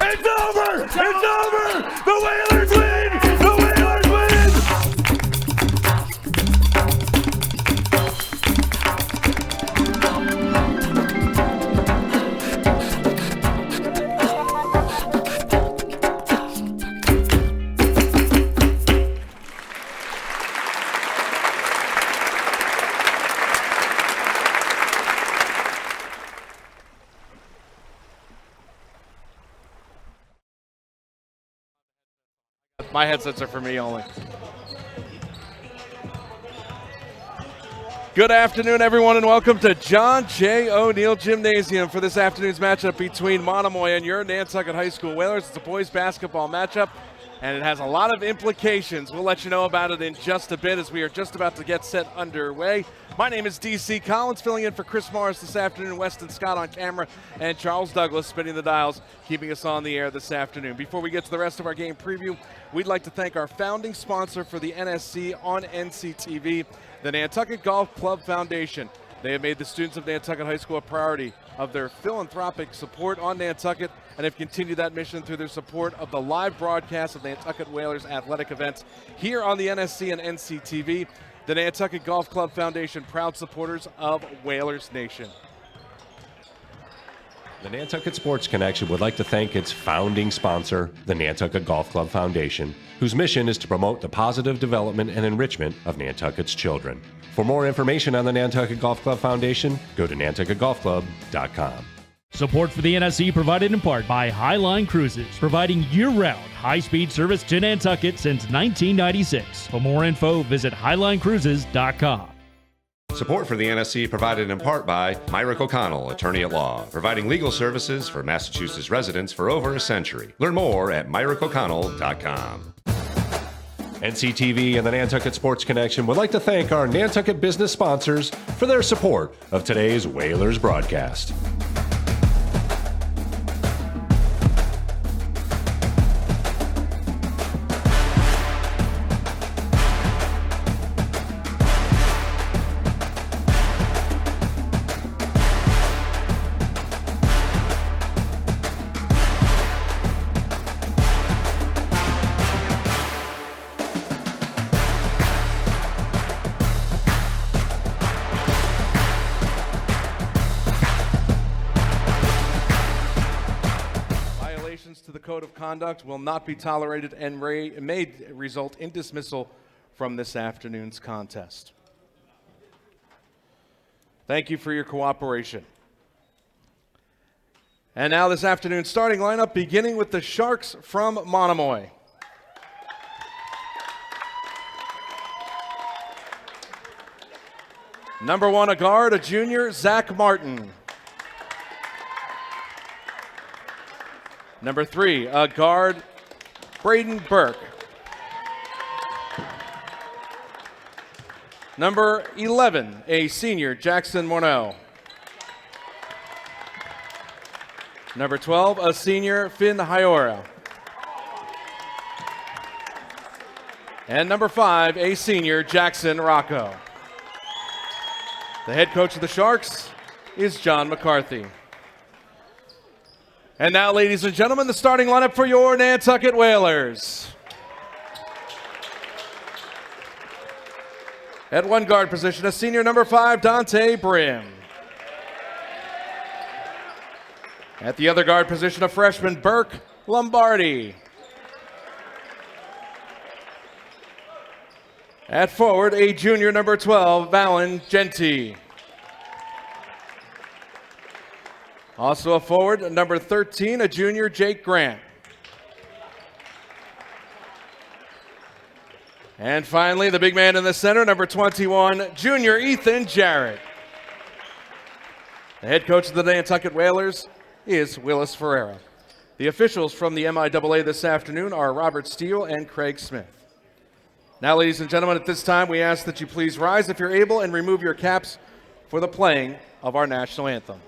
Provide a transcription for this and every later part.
It's over! It's over! The Whalers win! The Whalers win! My headsets are for me only. Good afternoon, everyone, and welcome to John J. O'Neill Gymnasium for this afternoon's matchup between Monomoy and your Nantucket High School Whalers. It's a boys basketball matchup, and it has a lot of implications. We'll let you know about it in just a bit as we are just about to get set underway. My name is DC Collins, filling in for Chris Morris this afternoon, Weston Scott on camera, and Charles Douglas spinning the dials, keeping us on the air this afternoon. Before we get to the rest of our game preview, we'd like to thank our founding sponsor for the NSC on NCTV, the Nantucket Golf Club Foundation. They have made the students of Nantucket High School a priority of their philanthropic support on Nantucket and have continued that mission through their support of the live broadcast of Nantucket Whalers athletic events here on the NSC and NCTV. The Nantucket Golf Club Foundation, proud supporters of Whalers Nation. The Nantucket Sports Connection would like to thank its founding sponsor, the Nantucket Golf Club Foundation, whose mission is to promote the positive development and enrichment of Nantucket's children. For more information on the Nantucket Golf Club Foundation, go to nantucketgolfclub.com. Support for the NSC provided in part by Highline Cruises, providing year-round high-speed service to Nantucket since 1996. For more info, visit highlinecruises.com. Support for the NSC provided in part by Myrick O'Connell, attorney at law, providing legal services for Massachusetts residents for over a century. Learn more at myrickoconnell.com. NCTV and the Nantucket Sports Connection would like to thank our Nantucket business sponsors for their support of today's Whalers broadcast. To the code of conduct will not be tolerated and may result in dismissal from this afternoon's contest. Thank you for your cooperation. And now this afternoon's starting lineup, beginning with the Sharks from Monomoy. Number 1, a guard, a junior, Zach Martin. Number 3, a guard, Braden Burke. Number 11, a senior, Jackson Morneau. Number 12, a senior, Finn Hyora. And number 5, a senior, Jackson Rocco. The head coach of the Sharks is John McCarthy. And now, ladies and gentlemen, the starting lineup for your Nantucket Whalers. At 1 guard position, a senior, number 5, Dante Brim. At the other guard position, a freshman, Burke Lombardi. At forward, a junior, number 12, Valen Genti. Also a forward, number 13, a junior, Jake Grant. And finally, the big man in the center, number 21, junior, Ethan Jarrett. The head coach of the Nantucket Whalers is Willis Ferreira. The officials from the MIAA this afternoon are Robert Steele and Craig Smith. Now, ladies and gentlemen, at this time, we ask that you please rise if you're able and remove your caps for the playing of our national anthem.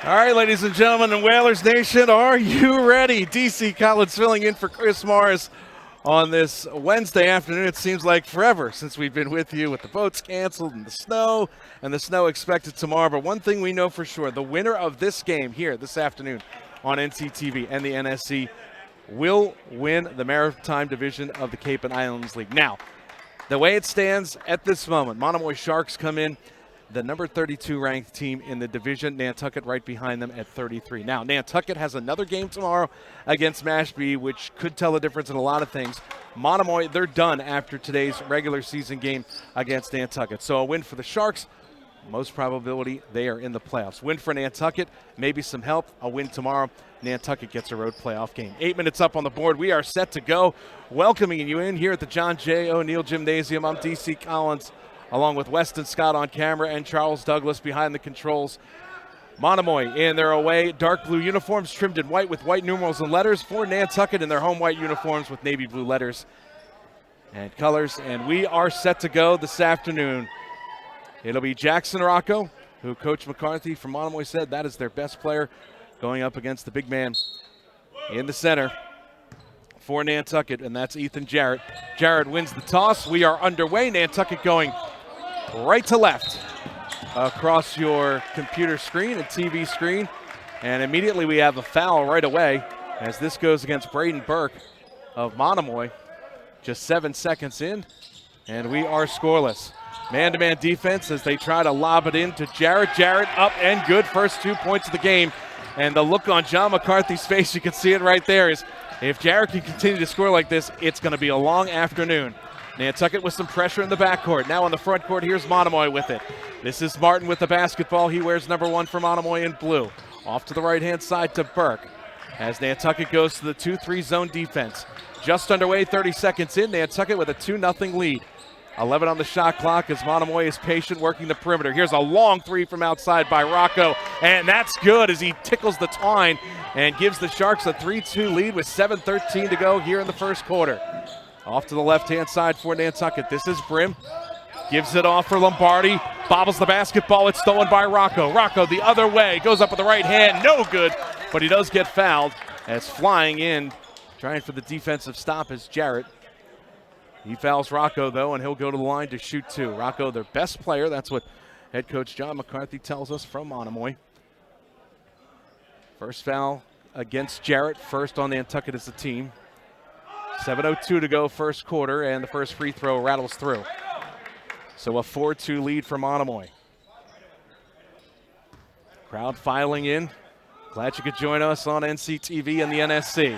All right, ladies and gentlemen, in Whalers Nation, are you ready? DC Collins filling in for Chris Morris on this Wednesday afternoon. It seems like forever since we've been with you with the boats canceled and the snow expected tomorrow. But one thing we know for sure, the winner of this game here this afternoon on NCTV and the NSC will win the Maritime Division of the Cape and Islands League. Now, The way it stands at this moment, Monomoy Sharks come in the number 32 ranked team in the division, Nantucket right behind them at 33. Now, Nantucket has another game tomorrow against Mashpee, which could tell the difference in a lot of things. Monomoy, they're done after today's regular season game against Nantucket. So a win for the Sharks, most probability they are in the playoffs. Win for Nantucket, maybe some help. A win tomorrow, Nantucket gets a road playoff game. 8 minutes up on the board. We are set to go. Welcoming you in here at the John J. O'Neill Gymnasium. I'm DC Collins, along with Weston Scott on camera and Charles Douglas behind the controls. Monomoy in their away dark blue uniforms trimmed in white with white numerals and letters. For Nantucket in their home white uniforms with navy blue letters and colors. And we are set to go this afternoon. It'll be Jackson Rocco, who Coach McCarthy from Monomoy said that is their best player, going up against the big man in the center for Nantucket, and that's Ethan Jarrett. Jarrett wins the toss. We are underway. Nantucket going right to left across your computer screen and TV screen. And immediately we have a foul right away as this goes against Braden Burke of Monomoy. Just 7 seconds in, and we are scoreless. Man-to-man defense as they try to lob it in to Jarrett. Jarrett up and good. First 2 points of the game. And the look on John McCarthy's face, you can see it right there, is if Jarrett can continue to score like this, it's going to be a long afternoon. Nantucket with some pressure in the backcourt. Now on the front court, here's Monomoy with it. This is Martin with the basketball. He wears number 1 for Monomoy in blue. Off to the right-hand side to Burke as Nantucket goes to the 2-3 zone defense. Just underway, 30 seconds in. Nantucket with a 2-0 lead. 11 on the shot clock as Monomoy is patient working the perimeter. Here's a long three from outside by Rocco, and that's good as he tickles the twine and gives the Sharks a 3-2 lead with 7:13 to go here in the first quarter. Off to the left-hand side for Nantucket. This is Brim. Gives it off for Lombardi. Bobbles the basketball. It's stolen by Rocco. Rocco the other way. Goes up with the right hand. No good, but he does get fouled as flying in, trying for the defensive stop is Jarrett. He fouls Rocco, though, and he'll go to the line to shoot 2. Rocco, their best player. That's what head coach John McCarthy tells us from Monomoy. First foul against Jarrett, first on Nantucket as a team. 7:02 to go first quarter, and the first free throw rattles through. So a 4-2 lead for Monomoy. Crowd filing in. Glad you could join us on NCTV and the NSC.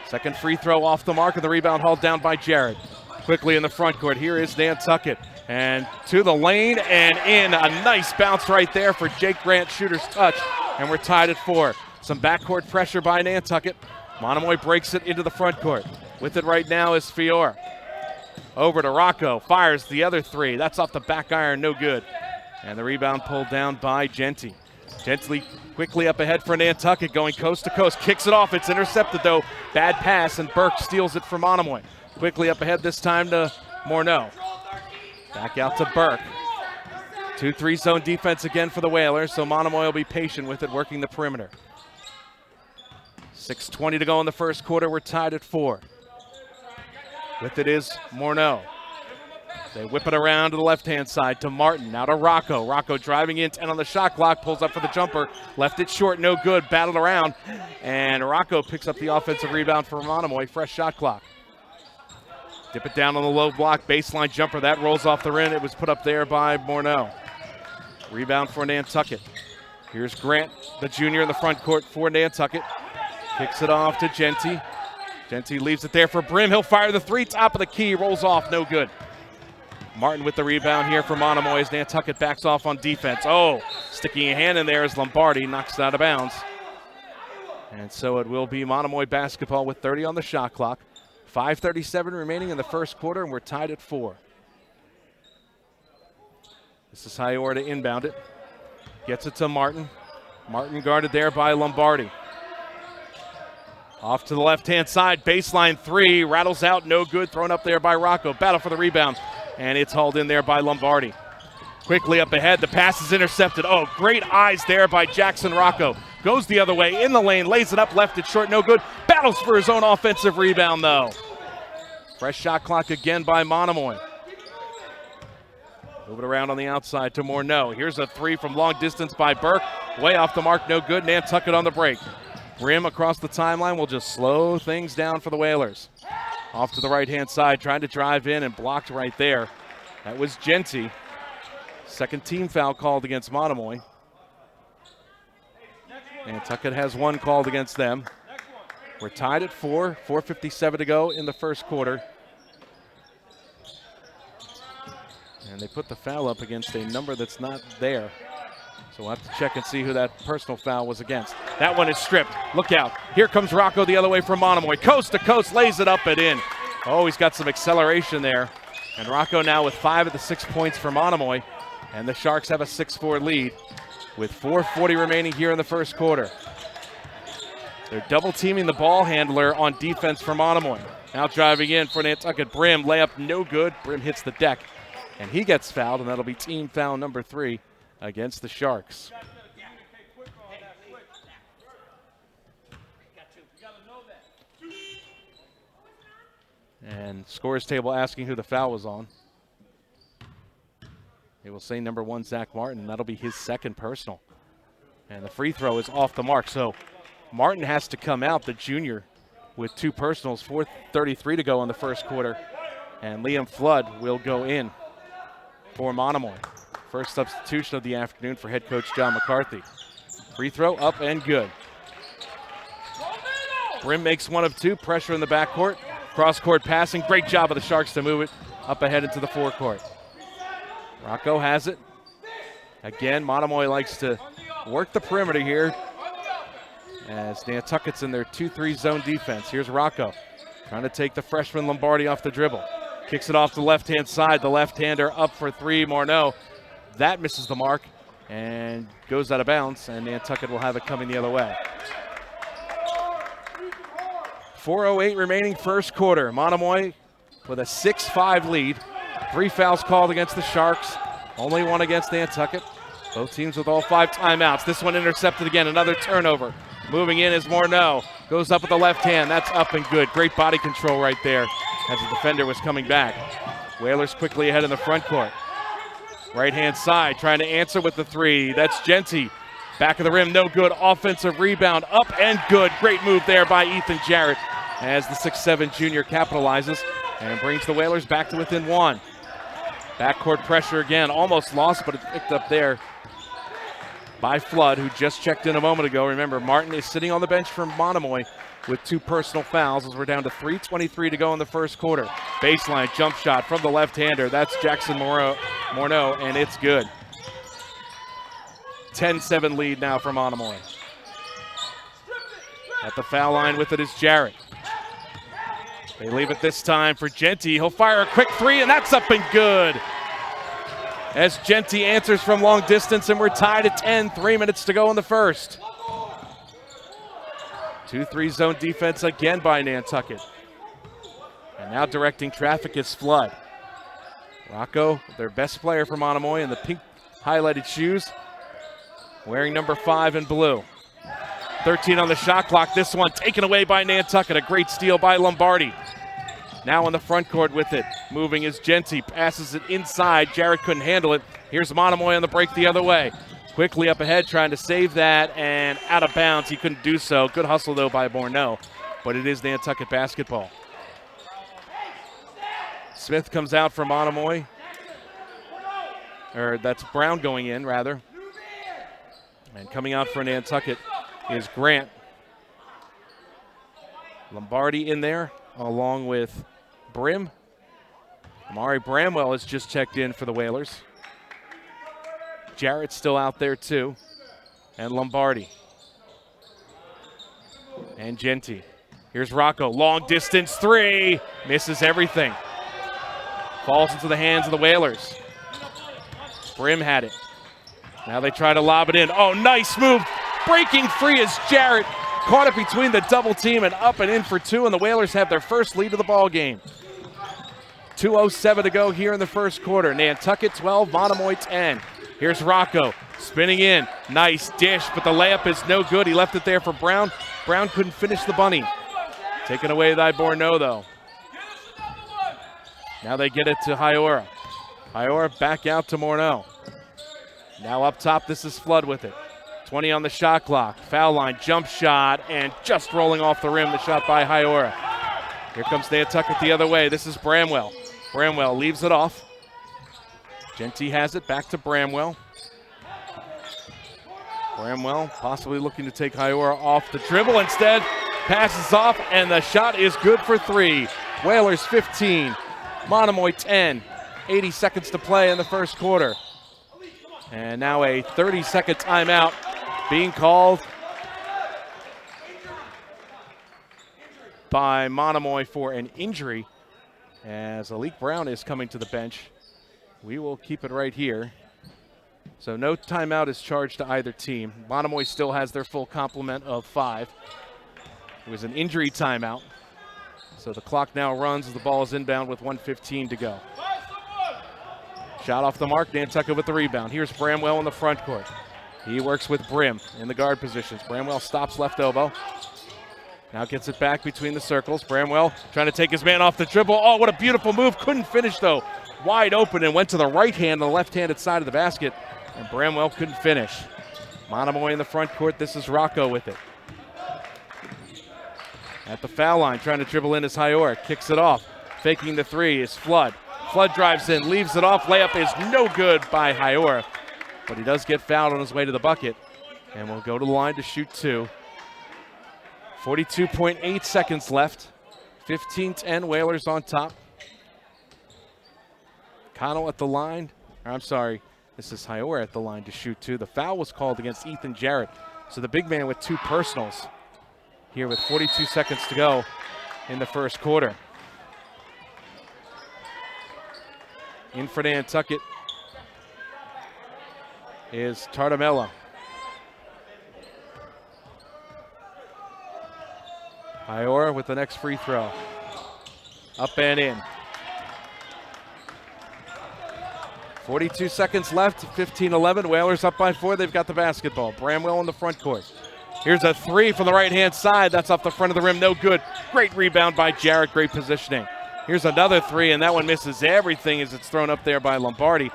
Second free throw off the mark, and the rebound hauled down by Jarrett. Quickly in the front court, here is Nantucket. And to the lane and in. A nice bounce right there for Jake Grant, shooter's touch. And we're tied at 4. Some backcourt pressure by Nantucket. Monomoy breaks it into the front court. With it right now is Fiora. Over to Rocco, fires the other 3. That's off the back iron, no good. And the rebound pulled down by Genty. Gently quickly up ahead for Nantucket, going coast to coast. Kicks it off, it's intercepted though. Bad pass, and Burke steals it from Monomoy. Quickly up ahead this time to Morneau. Back out to Burke. 2-3 zone defense again for the Whalers, so Monomoy will be patient with it, working the perimeter. 6:20 to go in the first quarter. We're tied at 4. With it is Morneau. They whip it around to the left-hand side to Martin. Now to Rocco. Rocco driving in, 10 on the shot clock, pulls up for the jumper. Left it short, no good, battled around. And Rocco picks up the offensive rebound for Monomoy, fresh shot clock. Dip it down on the low block, baseline jumper. That rolls off the rim. It was put up there by Morneau. Rebound for Nantucket. Here's Grant, the junior in the front court for Nantucket. Kicks it off to Genty. Genty leaves it there for Brim. He'll fire the 3, top of the key, rolls off, no good. Martin with the rebound here for Monomoy as Nantucket backs off on defense. Oh, sticking a hand in there as Lombardi knocks it out of bounds. And so it will be Monomoy basketball with 30 on the shot clock. 5:37 remaining in the first quarter, and we're tied at 4. This is Hiora to inbound it. Gets it to Martin. Martin guarded there by Lombardi. Off to the left-hand side, baseline 3, rattles out, no good, thrown up there by Rocco. Battle for the rebound, and it's hauled in there by Lombardi. Quickly up ahead, the pass is intercepted. Oh, great eyes there by Jackson Rocco. Goes the other way, in the lane, lays it up, left it short, no good. Battles for his own offensive rebound, though. Fresh shot clock again by Monomoy. Move it around on the outside to Morneau. Here's a 3 from long distance by Burke. Way off the mark, no good. Nantucket on the break. Brim across the timeline will just slow things down for the Whalers. Off to the right-hand side, trying to drive in and blocked right there. That was Genty. Second team foul called against Monomoy. Nantucket has one called against them. We're tied at 4:57 to go in the first quarter. And they put the foul up against a number that's not there. So we'll have to check and see who that personal foul was against. That one is stripped. Look out. Here comes Rocco the other way from Monomoy. Coast to coast, lays it up and in. Oh, he's got some acceleration there. And Rocco now with 5 of the 6 points for Monomoy. And the Sharks have a 6-4 lead with 4:40 remaining here in the first quarter. They're double teaming the ball handler on defense for Monomoy. Now driving in for Nantucket. Brim, layup no good. Brim hits the deck. And he gets fouled, and that'll be team foul number 3 against the Sharks. And scores table asking who the foul was on. They will say number 1, Zach Martin. That'll be his second personal. And the free throw is off the mark. So Martin has to come out, the junior, with 2 personals. 4:33 to go in the first quarter. And Liam Flood will go in for Monomoy. First substitution of the afternoon for head coach John McCarthy. Free throw up and good. Brim makes 1 of 2. Pressure in the backcourt. Cross-court passing. Great job of the Sharks to move it up ahead into the forecourt. Rocco has it. Again, Monomoy likes to work the perimeter here as Nantucket's in their 2-3 zone defense. Here's Rocco trying to take the freshman Lombardi off the dribble. Kicks it off the left-hand side. The left-hander up for 3. Morneau. That misses the mark and goes out of bounds, and Nantucket will have it coming the other way. 4:08 remaining first quarter. Monomoy with a 6-5 lead. 3 fouls called against the Sharks. Only 1 against Nantucket. Both teams with all 5 timeouts. This one intercepted again. Another turnover. Moving in is Morneau. Goes up with the left hand. That's up and good. Great body control right there as the defender was coming back. Whalers quickly ahead in the front court. Right-hand side, trying to answer with the 3. That's Genty. Back of the rim, no good. Offensive rebound, up and good. Great move there by Ethan Jarrett as the 6'7 junior capitalizes and brings the Whalers back to within 1. Backcourt pressure again, almost lost, but it's picked up there by Flood, who just checked in a moment ago. Remember, Martin is sitting on the bench for Monomoy with 2 personal fouls as we're down to 3:23 to go in the first quarter. Baseline jump shot from the left-hander. That's Jackson Morneau, and it's good. 10-7 lead now for Monomoy. At the foul line with it is Jarrett. They leave it this time for Genty. He'll fire a quick 3, and that's up and good. As Genty answers from long distance, and we're tied at 10, 3 minutes to go in the first. 2-3 zone defense again by Nantucket. And now directing traffic is Flood. Rocco, their best player for Monomoy in the pink highlighted shoes, wearing number 5 in blue. 13 on the shot clock. This one taken away by Nantucket. A great steal by Lombardi. Now in the front court with it. Moving is Genty. Passes it inside. Jarrett couldn't handle it. Here's Monomoy on the break the other way. Quickly up ahead, trying to save that, and out of bounds. He couldn't do so. Good hustle, though, by Morneau. But it is Nantucket basketball. Smith comes out for Monomoy. Or that's Brown going in, rather. And coming out for Nantucket is Grant. Lombardi in there, along with Brim. Amari Bramwell has just checked in for the Whalers. Jarrett's still out there too. And Lombardi. And Genty. Here's Rocco, long distance 3. Misses everything. Falls into the hands of the Whalers. Brim had it. Now they try to lob it in. Oh, nice move. Breaking free is Jarrett. Caught it between the double team and up and in for 2, and the Whalers have their first lead of the ball game. 2:07 to go here in the first quarter. Nantucket 12, Monomoy 10. Here's Rocco spinning in. Nice dish, but the layup is no good. He left it there for Brown. Brown couldn't finish the bunny. Taken away by Morneau, though. Now they get it to Haiora. Haiora back out to Morneau. Now up top, this is Flood with it. 20 on the shot clock. Foul line, jump shot, and just rolling off the rim, the shot by Haiora. Here comes Nantucket the other way. This is Bramwell. Bramwell leaves it off. Genty has it back to Bramwell. Bramwell possibly looking to take Hiora off the dribble. Instead, passes off, and the shot is good for 3. Whalers 15, Monomoy 10. 80 seconds to play in the first quarter. And now a 30-second timeout being called by Monomoy for an injury, as Alik Brown is coming to the bench. We will keep it right here. So no timeout is charged to either team. Monomoy still has their full complement of 5. It was an injury timeout. So the clock now runs as the ball is inbound with 1:15 to go. Shot off the mark, Nantucket with the rebound. Here's Bramwell in the front court. He works with Brim in the guard positions. Bramwell stops left elbow. Now gets it back between the circles. Bramwell trying to take his man off the dribble. Oh, what a beautiful move. Couldn't finish, though. Wide open and went to the right hand on the left-handed side of the basket. And Bramwell couldn't finish. Monomoy in the front court. This is Rocco with it. At the foul line, trying to dribble in is Hiora. Kicks it off. Faking the 3 is Flood. Flood drives in, leaves it off. Layup is no good by Hiora. But he does get fouled on his way to the bucket. And will go to the line to shoot 2. 42.8 seconds left. 15-10, Whalers on top. Connell at the line. I'm sorry, this is Hiora at the line to shoot 2. The foul was called against Ethan Jarrett. So the big man with 2 personals here with 42 seconds to go in the first quarter. In for Nantucket is Tartamella. Hiora with the next free throw. Up and in. 42 seconds left, 15-11. Whalers up by 4. They've got the basketball. Bramwell in the front court. Here's a 3 from the right-hand side. That's off the front of the rim. No good. Great rebound by Jarrett. Great positioning. Here's another 3, and that one misses everything as it's thrown up there by Lombardi.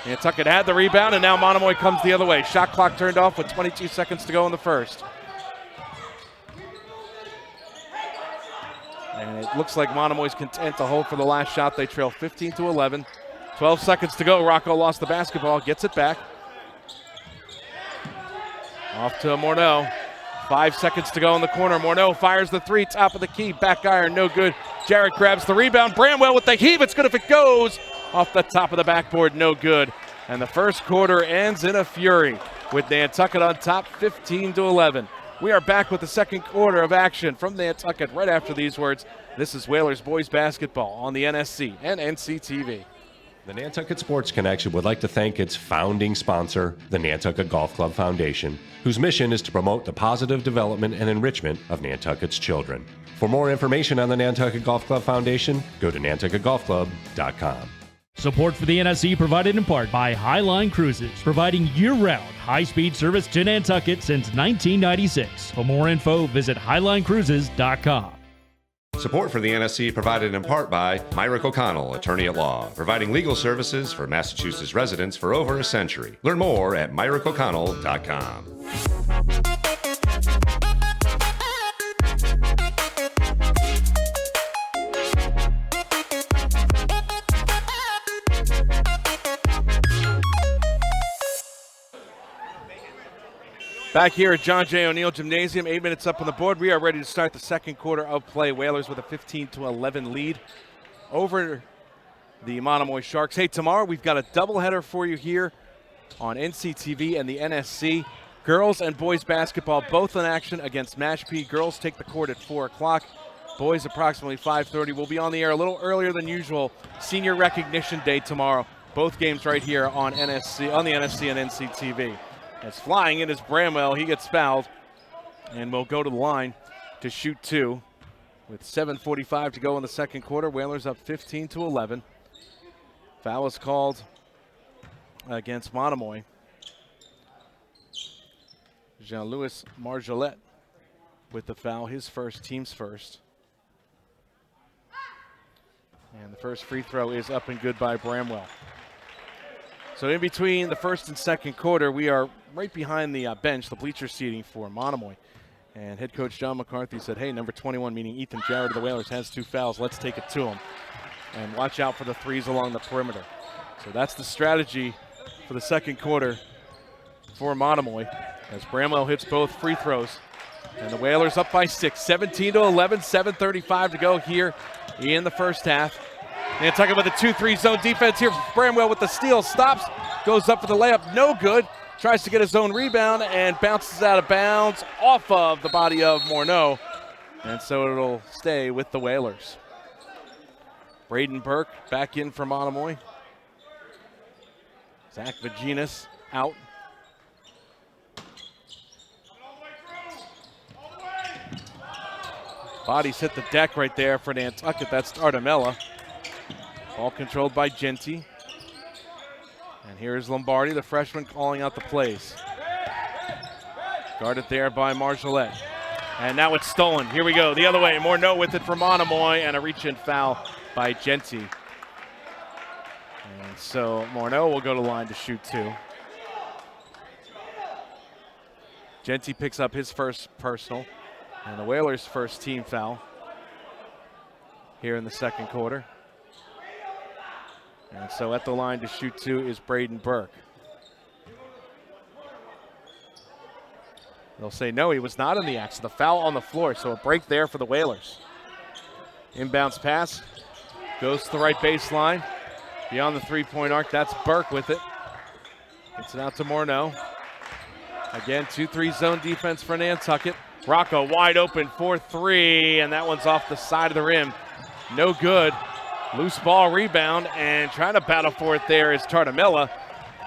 Nantucket had the rebound, and now Monomoy comes the other way. Shot clock turned off with 22 seconds to go in the first. And it looks like Monomoy's content to hold for the last shot. They trail 15-11. 12 seconds to go. Rocco lost the basketball, gets it back. Off to Morneau. 5 seconds to go in the corner. Morneau fires the 3, top of the key. Back iron, no good. Jarrett grabs the rebound. Bramwell with the heave. It's good if it goes. Off the top of the backboard, no good. And the first quarter ends in a fury with Nantucket on top, 15-11. We are back with the second quarter of action from Nantucket right after these words. This is Whalers Boys Basketball on the NSC and NCTV. The Nantucket Sports Connection would like to thank its founding sponsor, the Nantucket Golf Club Foundation, whose mission is to promote the positive development and enrichment of Nantucket's children. For more information on the Nantucket Golf Club Foundation, go to nantucketgolfclub.com. Support for the NSC provided in part by Highline Cruises, providing year-round high-speed service to Nantucket since 1996. For more info, visit highlinecruises.com. Support for the NSC provided in part by Myrick O'Connell, attorney at law, providing legal services for Massachusetts residents for over a century. Learn more at myrickoconnell.com. Back here at John J. O'Neill Gymnasium, 8 minutes up on the board. We are ready to start the second quarter of play. Whalers with a 15-11 lead over the Monomoy Sharks. Hey, tomorrow we've got a doubleheader for you here on NCTV and the NSC. Girls and boys basketball both in action against Mashpee. Girls take the court at 4 o'clock. Boys approximately 5:30. We'll be on the air a little earlier than usual. Senior Recognition Day tomorrow. Both games right here on the NSC and NCTV. As flying in is Bramwell. He gets fouled and will go to the line to shoot 2 with 7:45 to go in the second quarter. Whalers up 15-11. Foul is called against Monomoy. Jean-Louis Marjolette with the foul, his first, team's first. And the first free throw is up and good by Bramwell. So in between the first and second quarter, we are right behind the bench, the bleacher seating for Monomoy. And head coach John McCarthy said, hey, number 21, meaning Ethan Jarrett of the Whalers, has 2 fouls. Let's take it to him. And watch out for the threes along the perimeter. So that's the strategy for the second quarter for Monomoy, as Bramwell hits both free throws. And the Whalers up by 6, 17-11, 7:35 to go here in the first half. Nantucket with a 2-3 zone defense here. Bramwell with the steal, stops, goes up for the layup, no good. Tries to get his own rebound and bounces out of bounds off of the body of Morneau. And so it'll stay with the Whalers. Braden Burke back in for Monomoy. Zach Vaginas out. Bodies hit the deck right there for Nantucket. That's Artemella. Ball controlled by Genty. And here's Lombardi, the freshman, calling out the plays. Guarded there by Marjolette. And now it's stolen. Here we go, the other way. Morneau with it for Monomoy, and a reach-in foul by Genty. And so Morneau will go to line to shoot 2. Genty picks up his first personal, and the Whalers' first team foul here in the second quarter. And so at the line to shoot 2 is Braden Burke. They'll say no, he was not in the action. The foul on the floor, so a break there for the Whalers. Inbounds pass, goes to the right baseline. Beyond the three-point arc, that's Burke with it. Gets it out to Morneau. Again, 2-3 zone defense for Nantucket. Rocco wide open for 3, and that one's off the side of the rim. No good. Loose ball rebound, and trying to battle for it there is Tartamella.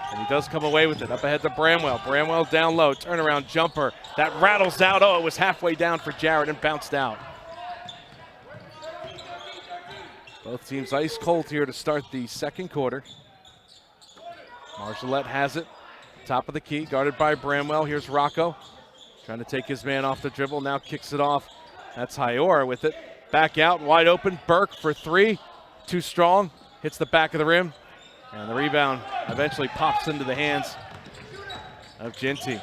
And he does come away with it. Up ahead to Bramwell. Bramwell down low, turnaround jumper. That rattles out. Oh, it was halfway down for Jarrett and bounced out. Both teams ice cold here to start the second quarter. Marjolette has it. Top of the key, guarded by Bramwell. Here's Rocco. Trying to take his man off the dribble. Now kicks it off. That's Hiora with it. Back out, wide open. Burke for 3. Too strong. Hits the back of the rim. And the rebound eventually pops into the hands of Genty.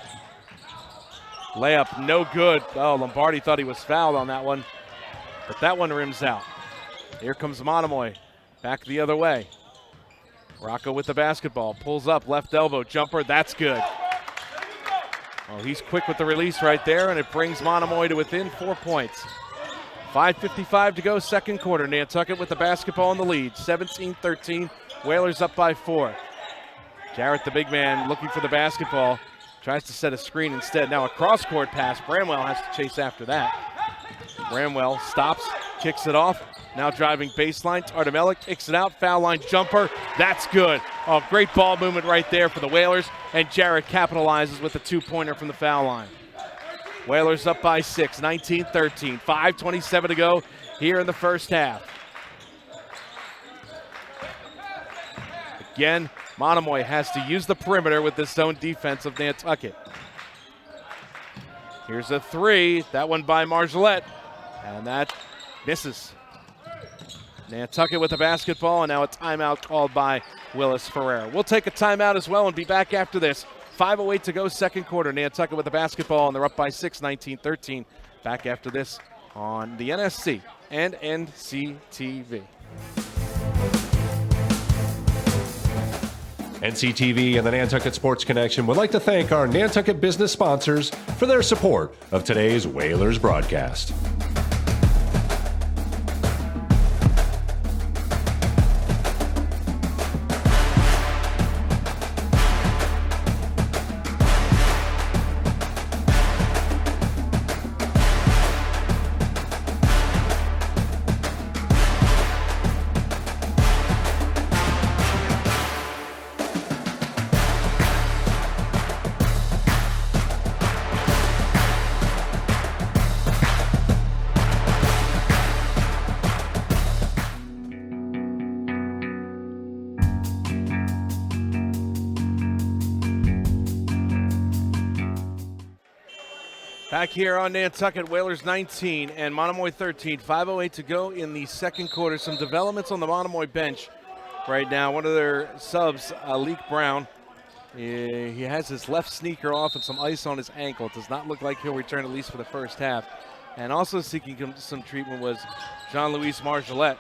Layup, no good. Oh, Lombardi thought he was fouled on that one. But that one rims out. Here comes Monomoy. Back the other way. Rocco with the basketball. Pulls up, left elbow, jumper. That's good. Oh, he's quick with the release right there, and it brings Monomoy to within 4 points. 5:55 to go, second quarter. Nantucket with the basketball in the lead. 17-13. Whalers up by 4. Jarrett, the big man, looking for the basketball. Tries to set a screen instead. Now a cross-court pass. Bramwell has to chase after that. Bramwell stops, kicks it off. Now driving baseline. Tartamella kicks it out. Foul line jumper. That's good. Oh, great ball movement right there for the Whalers. And Jarrett capitalizes with a 2-pointer from the foul line. Whalers up by 6, 19-13. 5:27 to go here in the first half. Again, Monomoy has to use the perimeter with this zone defense of Nantucket. Here's a 3. That one by Marjolette. And that misses. Nantucket with the basketball, and now a timeout called by Willis Ferrer. We'll take a timeout as well and be back after this. 5:08 to go, second quarter. Nantucket with the basketball, and they're up by 6, 19-13. Back after this on the NSC and NCTV. NCTV and the Nantucket Sports Connection would like to thank our Nantucket business sponsors for their support of today's Whalers broadcast. Back here on Nantucket, Whalers 19 and Monomoy 13. 5:08 to go in the second quarter. Some developments on the Monomoy bench right now. One of their subs, Leek Brown, He has his left sneaker off and some ice on his ankle. It does not look like he'll return, at least for the first half. And also seeking some treatment was Jean-Louis Marjolette.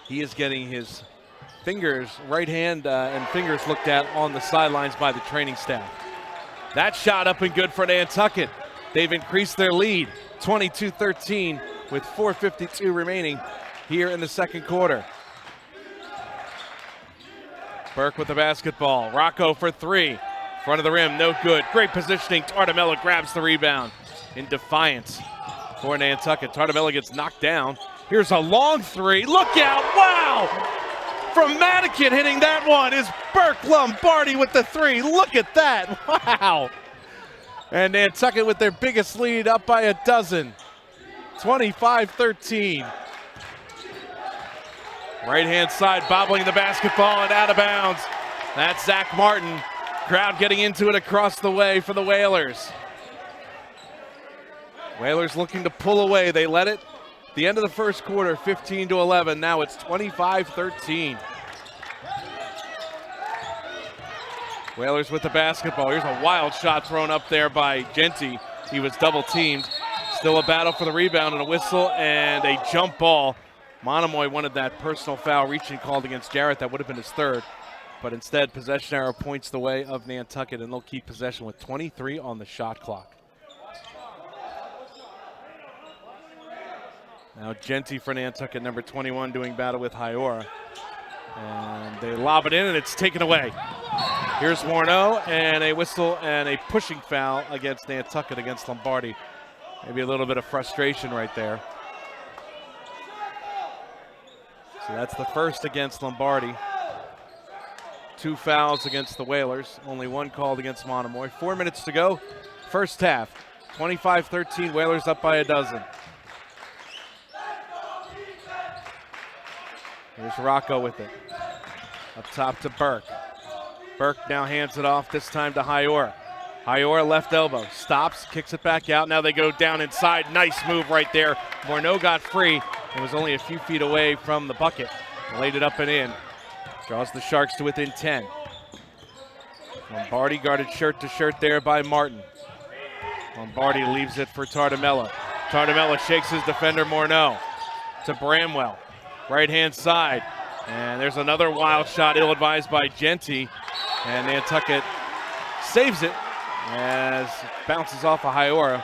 He is getting his fingers, right hand and fingers looked at on the sidelines by the training staff. That shot up and good for Nantucket. They've increased their lead, 22-13 with 4:52 remaining here in the second quarter. Burke with the basketball. Rocco for three. Front of the rim, no good. Great positioning. Tartamella grabs the rebound in defiance for Nantucket. Tartamella gets knocked down. Here's a long three. Look out. Wow. From Madigan hitting that one is Burke Lombardi with the three. Look at that. Wow. And Nantucket with their biggest lead up by a dozen. 25-13. Right-hand side, bobbling the basketball and out of bounds. That's Zach Martin. Crowd getting into it across the way for the Whalers. Whalers looking to pull away. They let it. The end of the first quarter, 15-11. Now it's 25-13. Whalers with the basketball. Here's a wild shot thrown up there by Genty. He was double teamed. Still a battle for the rebound and a whistle and a jump ball. Monomoy wanted that personal foul reaching called against Jarrett. That would have been his third. But instead, possession arrow points the way of Nantucket, and they'll keep possession with 23 on the shot clock. Now Genty for Nantucket, number 21, doing battle with Hyora. And they lob it in, and it's taken away. Here's Morneau, and a whistle and a pushing foul against Nantucket against Lombardi. Maybe a little bit of frustration right there. So that's the first against Lombardi. 2 fouls against the Whalers. Only 1 called against Monomoy. 4 minutes to go. First half. 25-13. Whalers up by a dozen. Here's Rocco with it. Up top to Burke. Burke now hands it off, this time to Hyora. Hyora left elbow. Stops, kicks it back out. Now they go down inside. Nice move right there. Morneau got free. It was only a few feet away from the bucket. Laid it up and in. Draws the Sharks to within 10. Lombardi guarded shirt to shirt there by Martin. Lombardi leaves it for Tartamella. Tartamella shakes his defender Morneau to Bramwell. Right-hand side. And there's another wild shot, ill-advised by Genty. And Nantucket saves it as it bounces off of Hyora.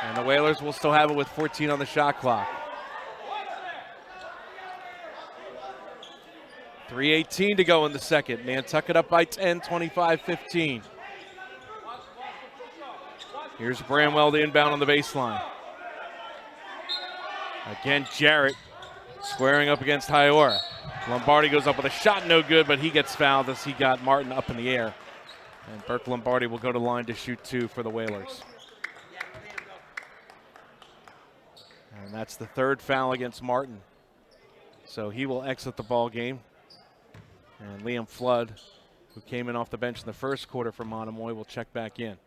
And the Whalers will still have it with 14 on the shot clock. 3:18 to go in the second. Nantucket up by 10, 25-15. Here's Bramwell, the inbound on the baseline. Again, Jarrett squaring up against Hyora. Lombardi goes up with a shot, no good, but he gets fouled as he got Martin up in the air. And Burke Lombardi will go to line to shoot 2 for the Whalers. And that's the 3rd foul against Martin. So he will exit the ball game. And Liam Flood, who came in off the bench in the first quarter for Monomoy, will check back in.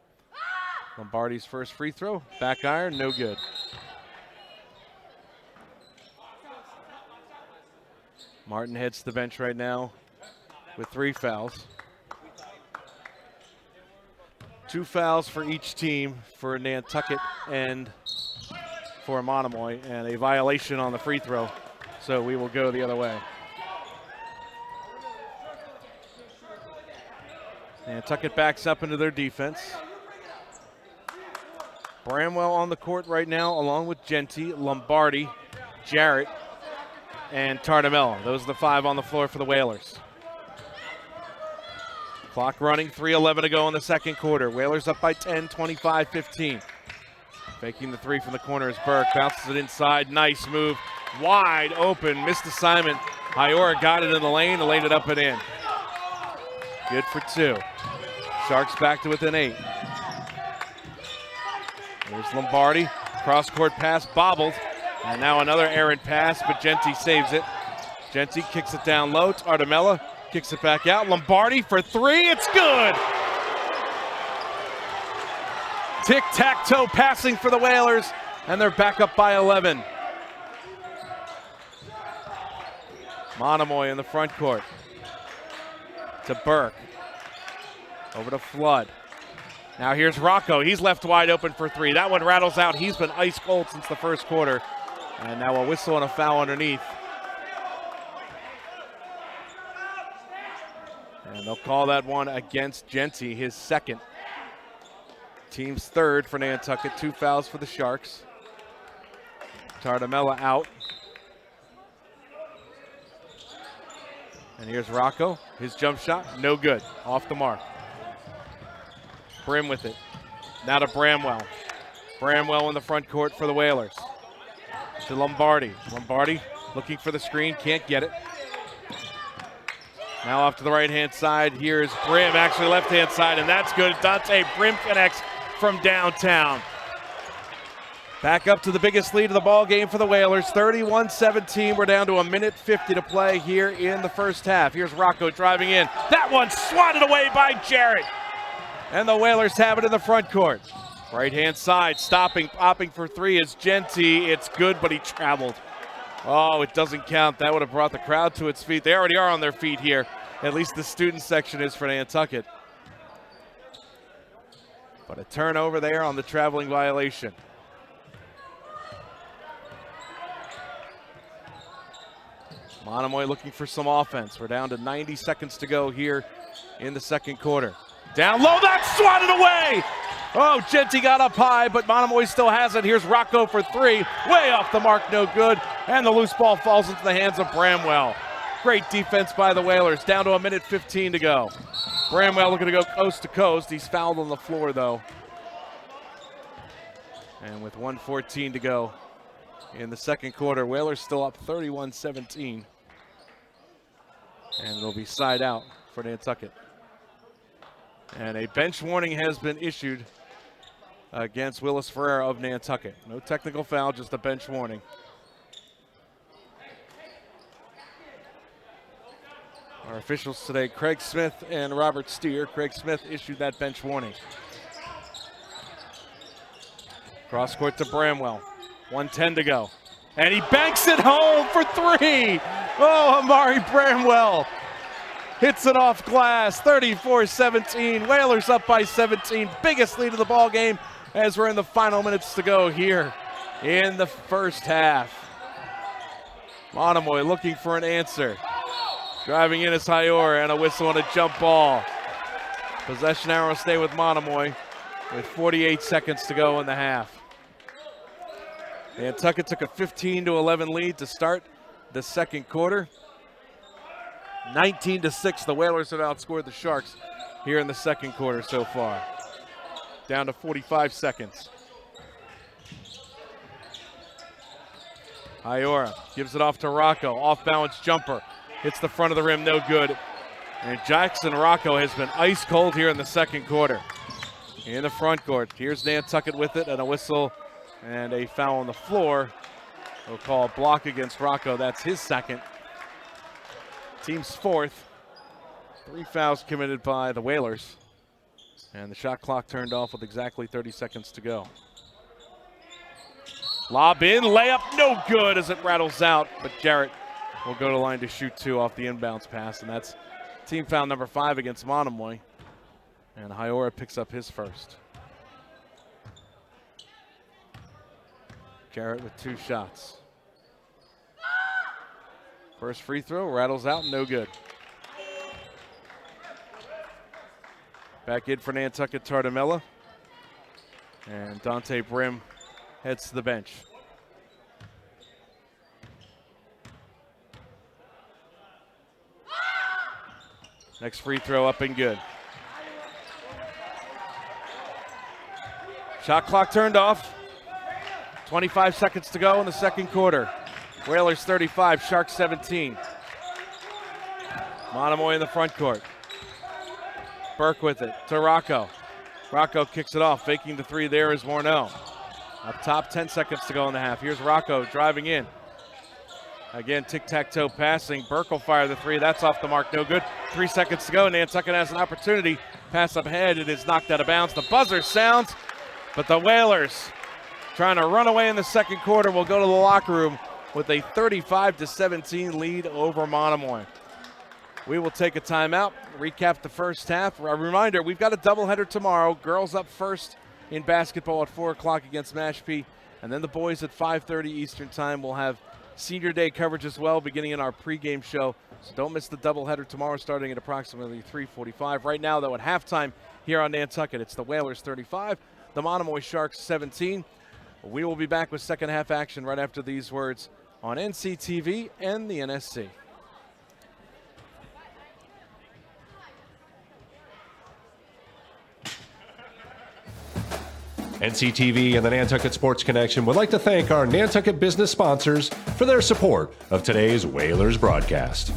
Lombardi's first free throw, back iron, no good. Martin heads to the bench right now with 3 fouls. 2 fouls for each team for Nantucket and for Monomoy, and a violation on the free throw. So we will go the other way. Nantucket backs up into their defense. Bramwell on the court right now, along with Genty, Lombardi, Jarrett, and Tartamella. Those are the 5 on the floor for the Whalers. Clock running, 3:11 to go in the second quarter. Whalers up by 10, 25-15. Faking the 3 from the corner is Burke. Bounces it inside, nice move. Wide open, missed assignment. Hyora got it in the lane and laid it up and in. Good for 2. Sharks back to within 8. There's Lombardi. Cross-court pass bobbled. And now another errant pass, but Genty saves it. Genty kicks it down low. Tartamella kicks it back out. Lombardi for 3. It's good! Tic-tac-toe passing for the Whalers, and they're back up by 11. Monomoy in the front court to Burke. Over to Flood. Now here's Rocco. He's left wide open for three. That one rattles out. He's been ice cold since the first quarter. And now a whistle and a foul underneath. And they'll call that one against Genty, his second. Team's third for Nantucket. 2 fouls for the Sharks. Tardamella out. And here's Rocco. His jump shot, no good. Off the mark. Brim with it. Now to Bramwell. Bramwell in the front court for the Whalers. To Lombardi. Lombardi looking for the screen, can't get it. Now off to the right-hand side. Here's Brim, actually left-hand side, and that's good. Dante Brim connects from downtown. Back up to the biggest lead of the ball game for the Whalers, 31-17. We're down to 1:50 to play here in the first half. Here's Rocco driving in. That one swatted away by Jarrett. And the Whalers have it in the front court. Right-hand side, stopping, popping for three is Genty. It's good, but he traveled. Oh, it doesn't count. That would have brought the crowd to its feet. They already are on their feet here. At least the student section is for Nantucket. But a turnover there on the traveling violation. Monomoy looking for some offense. We're down to 90 seconds to go here in the second quarter. Down low, that's swatted away! Oh, Genty got up high, but Monomoy still has it. Here's Rocco for three. Way off the mark, no good. And the loose ball falls into the hands of Bramwell. Great defense by the Whalers. Down to 1:15 to go. Bramwell looking to go coast to coast. He's fouled on the floor, though. And with 1:14 to go in the second quarter, Whalers still up 31-17. And it'll be side out for Nantucket. And a bench warning has been issued against Willis Ferreira of Nantucket. No technical foul, just a bench warning. Our officials today, Craig Smith and Robert Steer. Craig Smith issued that bench warning. Cross court to Bramwell. 1:10 to go. And he banks it home for three. Oh, Amari Bramwell hits it off glass, 34-17. Whalers up by 17. Biggest lead of the ball game as we're in the final minutes to go here in the first half. Monomoy looking for an answer. Driving in is Hyor and a whistle on a jump ball. Possession arrow stay with Monomoy with 48 seconds to go in the half. Nantucket took a 15-11 lead to start the second quarter. 19-6, the Whalers have outscored the Sharks here in the second quarter so far. Down to 45 seconds. Iora gives it off to Rocco. Off-balance jumper. Hits the front of the rim, no good. And Jackson Rocco has been ice cold here in the second quarter. In the front court, here's Nantucket with it, and a whistle and a foul on the floor. We'll call a block against Rocco. That's his second. Team's fourth. 3 fouls committed by the Whalers. And the shot clock turned off with exactly 30 seconds to go. Lob in, layup, no good as it rattles out. But Jarrett will go to line to shoot two off the inbounds pass. And that's team foul number 5 against Monomoy. And Hyor picks up his first. Jarrett with 2 shots. First free throw, rattles out, no good. Back in for Nantucket, Tardamella. And Dante Brim heads to the bench. Next free throw up and good. Shot clock turned off. 25 seconds to go in the second quarter. Whalers 35, Sharks 17. Monomoy in the front court. Burke with it to Rocco. Rocco kicks it off, faking the three there is Morneau. Up top, 10 seconds to go in the half. Here's Rocco driving in. Again, tic-tac-toe passing. Burke will fire the three. That's off the mark, no good. 3 seconds to go. Nantucket has an opportunity. Pass up ahead. It is knocked out of bounds. The buzzer sounds, but the Whalers trying to run away in the second quarter will go to the locker room with a 35-17 lead over Monomoy. We will take a timeout, recap the first half. A reminder, we've got a doubleheader tomorrow. Girls up first in basketball at 4 o'clock against Mashpee, and then the boys at 5:30 Eastern Time. We'll have Senior Day coverage as well, beginning in our pregame show. So don't miss the doubleheader tomorrow, starting at approximately 3:45. Right now, though, at halftime here on Nantucket, it's the Whalers 35, the Monomoy Sharks 17. We will be back with second half action right after these words on NCTV and the NSC. NCTV and the Nantucket Sports Connection would like to thank our Nantucket business sponsors for their support of today's Whalers broadcast.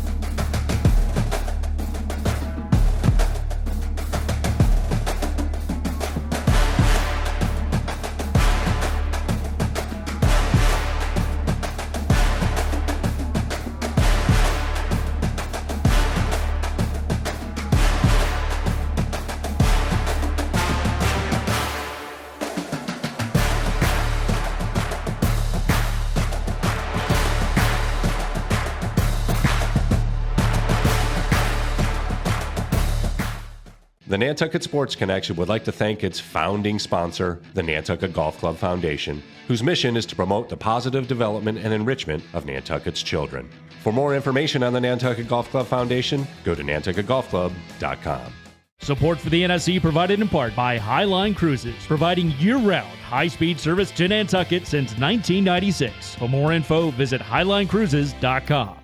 The Nantucket Sports Connection would like to thank its founding sponsor, the Nantucket Golf Club Foundation, whose mission is to promote the positive development and enrichment of Nantucket's children. For more information on the Nantucket Golf Club Foundation, go to nantucketgolfclub.com. Support for the NSC provided in part by Highline Cruises, providing year-round high-speed service to Nantucket since 1996. For more info, visit highlinecruises.com.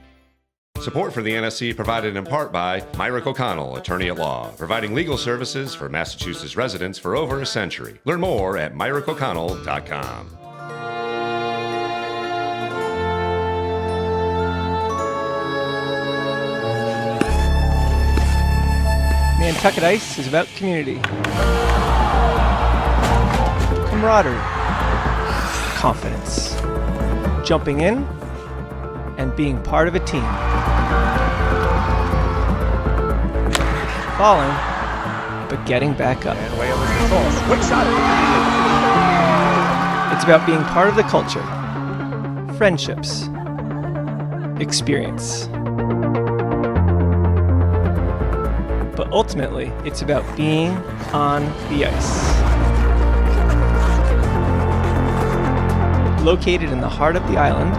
Support for the NSC provided in part by Myrick O'Connell, attorney at law, providing legal services for Massachusetts residents for over a century. Learn more at myrickoconnell.com. Nantucket Ice is about community, camaraderie, confidence, jumping in, and being part of a team. Falling, but getting back up. And way under control. Quick shot. It's about being part of the culture, friendships, experience. But ultimately, it's about being on the ice. Located in the heart of the island,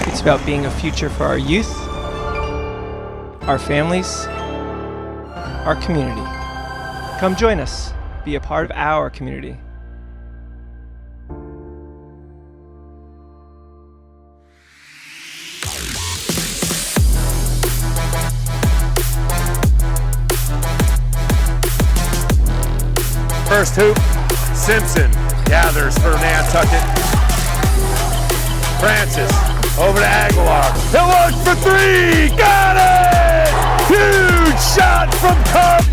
it's about being a future for our youth, our families, our community. Come join us. Be a part of our community. First hoop, Simpson gathers for Nantucket. Francis over to Aguilar. He'll look for three. Got it! Huge shot from Cup.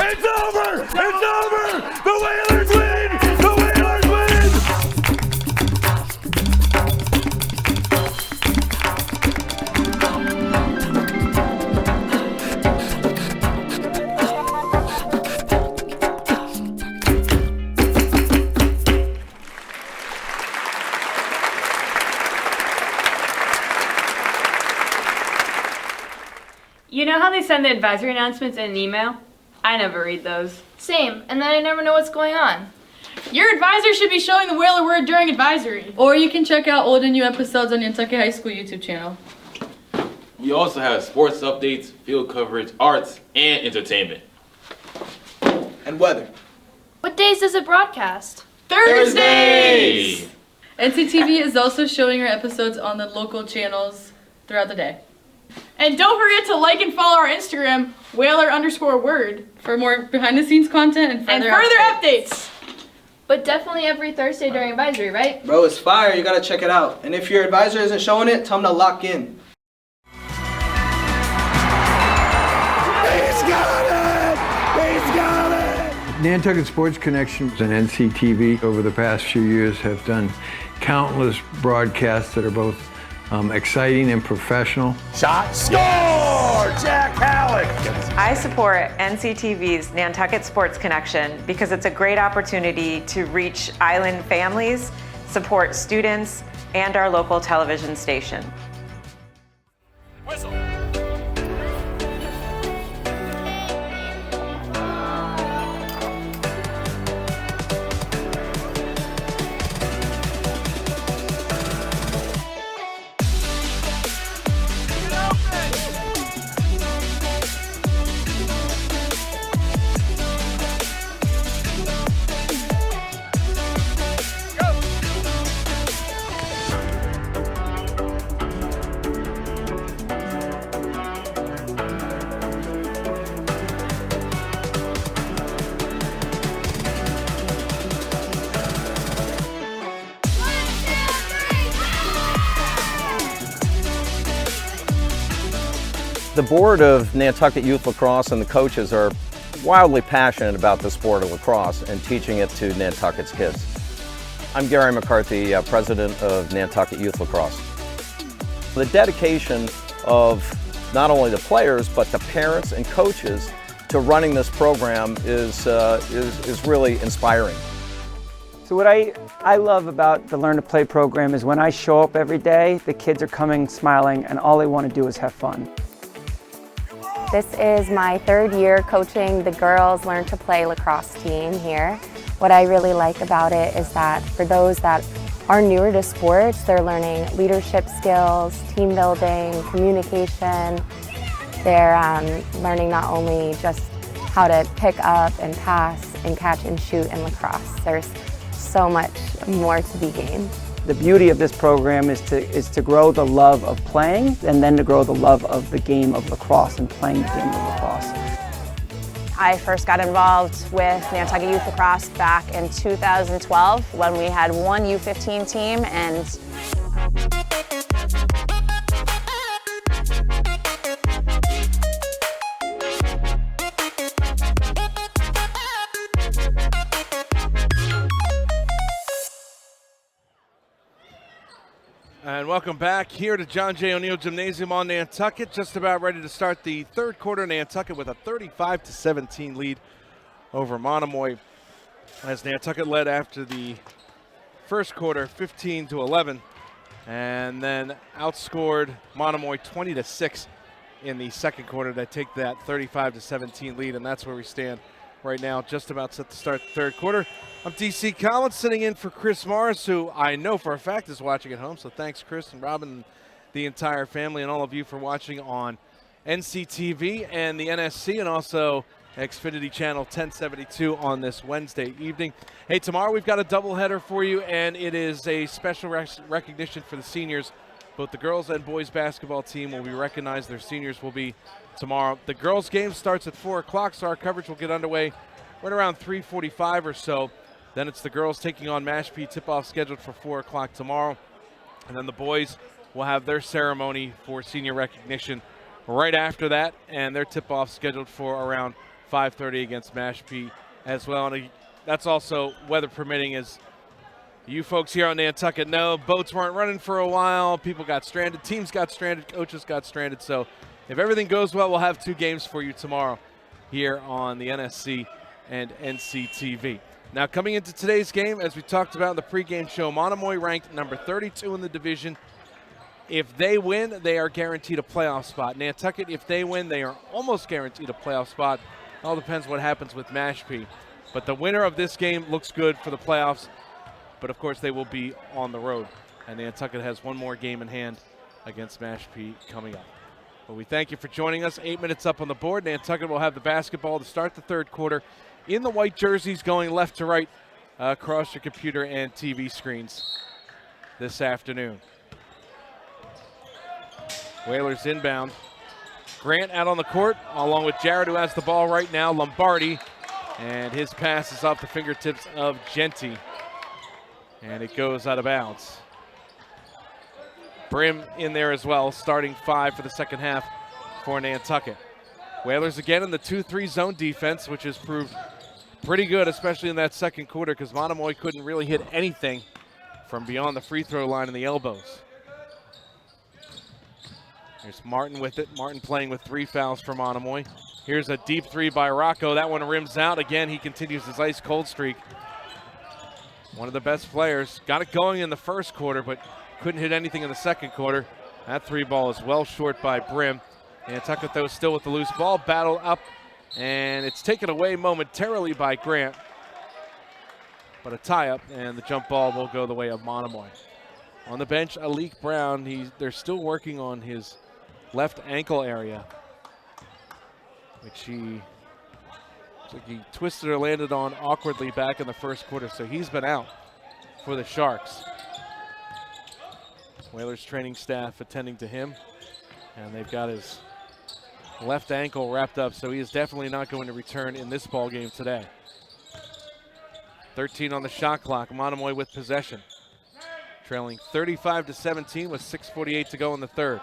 It's over! It's over! The Whalers win! The Whalers win! You know how they send the advisory announcements in an email? I never read those. Same, and then I never know what's going on. Your advisor should be showing the Whaler word during advisory. Or you can check out old and new episodes on the Nantucket High School YouTube channel. We also have sports updates, field coverage, arts, and entertainment. And weather. What days does it broadcast? Thursdays! NCTV is also showing our episodes on the local channels throughout the day. And don't forget to like and follow our Instagram, Whaler_word, for more behind-the-scenes content and further updates. But definitely every Thursday during advisory, right? Bro, it's fire. You gotta check it out. And if your advisor isn't showing it, tell him to lock in. He's got it! He's got it! Nantucket Sports Connection and NCTV over the past few years have done countless broadcasts that are both exciting and professional. Shot, score! Jack Halleck! I support NCTV's Nantucket Sports Connection because it's a great opportunity to reach island families, support students, and our local television station. Whistle. The board of Nantucket Youth Lacrosse and the coaches are wildly passionate about the sport of lacrosse and teaching it to Nantucket's kids. I'm Gary McCarthy, president of Nantucket Youth Lacrosse. The dedication of not only the players, but the parents and coaches to running this program is really inspiring. So what I love about the Learn to Play program is when I show up every day, the kids are coming smiling and all they want to do is have fun. This is my third year coaching the girls Learn to Play lacrosse team here. What I really like about it is that for those that are newer to sports, they're learning leadership skills, team building, communication. They're learning not only just how to pick up and pass and catch and shoot in lacrosse. There's so much more to be gained. The beauty of this program is to grow the love of playing and then to grow the love of the game of lacrosse and playing the game of lacrosse. I first got involved with Nantucket Youth Lacrosse back in 2012 when we had one U15 team and And welcome back here to John J. O'Neill Gymnasium on Nantucket. Just about ready to start the third quarter. Nantucket with a 35-17 lead over Monomoy, as Nantucket led after the first quarter 15-11, and then outscored Monomoy 20-6 in the second quarter to take that 35-17 lead, and that's where we stand right now, just about set to start the third quarter. I'm DC Collins, sitting in for Chris Morris, who I know for a fact is watching at home. So thanks, Chris and Robin, and the entire family, and all of you for watching on NCTV and the NSC, and also Xfinity Channel 1072 on this Wednesday evening. Hey, tomorrow we've got a doubleheader for you, and it is a special recognition for the seniors. Both the girls and boys basketball team will be recognized. Their seniors will be tomorrow. The girls' game starts at 4 o'clock, so our coverage will get underway right around 3:45 or so. Then it's the girls taking on Mashpee, tip-off scheduled for 4 o'clock tomorrow. And then the boys will have their ceremony for senior recognition right after that, and their tip-off scheduled for around 5:30 against Mashpee as well. And that's also weather permitting, as you folks here on Nantucket know. Boats weren't running for a while. People got stranded. Teams got stranded. Coaches got stranded. So if everything goes well, we'll have 2 games for you tomorrow here on the NSC and NCTV. Now, coming into today's game, as we talked about in the pregame show, Monomoy ranked number 32 in the division if they win, they are guaranteed a playoff spot. Nantucket, if they win, they are almost guaranteed a playoff spot. It all depends what happens with Mashpee. But the winner of this game looks good for the playoffs. But, of course, they will be on the road. And Nantucket has one more game in hand against Mashpee coming up. But we thank you for joining us. 8 minutes up on the board. Nantucket will have the basketball to start the third quarter in the white jerseys, going left to right across your computer and TV screens this afternoon. Whalers inbound. Grant out on the court, along with Jarrett, who has the ball right now. Lombardi, and his pass is off the fingertips of Genty, and it goes out of bounds. Brim in there as well, starting 5 for the second half for Nantucket. Whalers again in the 2-3 zone defense, which has proved pretty good, especially in that second quarter, because Monomoy couldn't really hit anything from beyond the free throw line and the elbows. There's Martin with it. Martin playing with 3 fouls for Monomoy. Here's a deep 3 by Rocco. That one rims out. Again, he continues his ice-cold streak. One of the best players. Got it going in the first quarter, but couldn't hit anything in the second quarter. That 3 ball is well short by Brim. Nantucket, though, still with the loose ball. Battle up, and it's taken away momentarily by Grant. But a tie-up, and the jump ball will go the way of Monomoy. On the bench, Alik Brown. They're still working on his left ankle area, which he twisted or landed on awkwardly back in the first quarter, so he's been out for the Sharks. Whalers training staff attending to him, and they've got his left ankle wrapped up, so he is definitely not going to return in this ball game today. 13 on the shot clock. Monomoy with possession, trailing 35-17 with 6:48 to go in the third.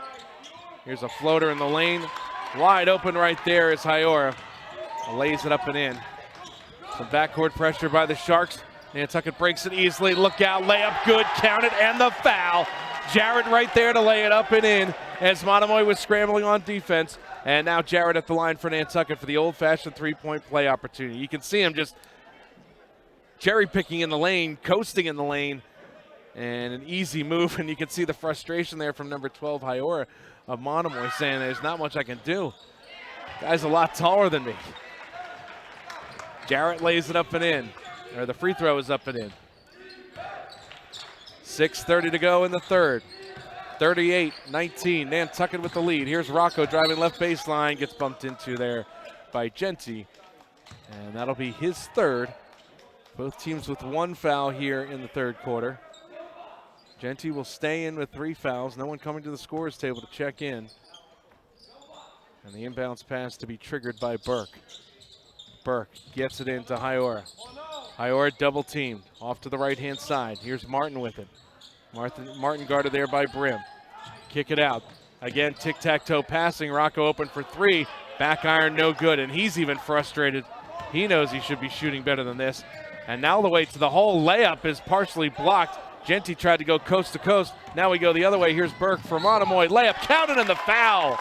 Here's a floater in the lane. Wide open right there is Hyora. Lays it up and in. Some backcourt pressure by the Sharks. Nantucket breaks it easily. Look out, layup good, count it, and the foul. Jarrett right there to lay it up and in as Monomoy was scrambling on defense. And now Jarrett at the line for Nantucket for the old-fashioned three-point play opportunity. You can see him just cherry-picking in the lane, coasting in the lane, and an easy move. And you can see the frustration there from number 12, Hyora, of Monomoy, saying there's not much I can do. Guy's a lot taller than me. Jarrett lays it up and in, or the free throw is up and in. 6:30 to go in the third. 38-19, Nantucket with the lead. Here's Rocco driving left baseline, gets bumped into there by Genty, and that'll be his third. Both teams with 1 foul here in the third quarter. Genty will stay in with 3 fouls. No one coming to the scorer's table to check in. And the inbounds pass to be triggered by Burke. Burke gets it into Hyora. Hyora double teamed off to the right-hand side. Here's Martin with it. Martin guarded there by Brim. Kick it out. Again, tic-tac-toe passing. Rocco open for 3. Back iron, no good. And he's even frustrated. He knows he should be shooting better than this. And now the way to the hole. Layup is partially blocked. Genty tried to go coast to coast. Now we go the other way. Here's Burke for Monomoy. Layup counted and the foul.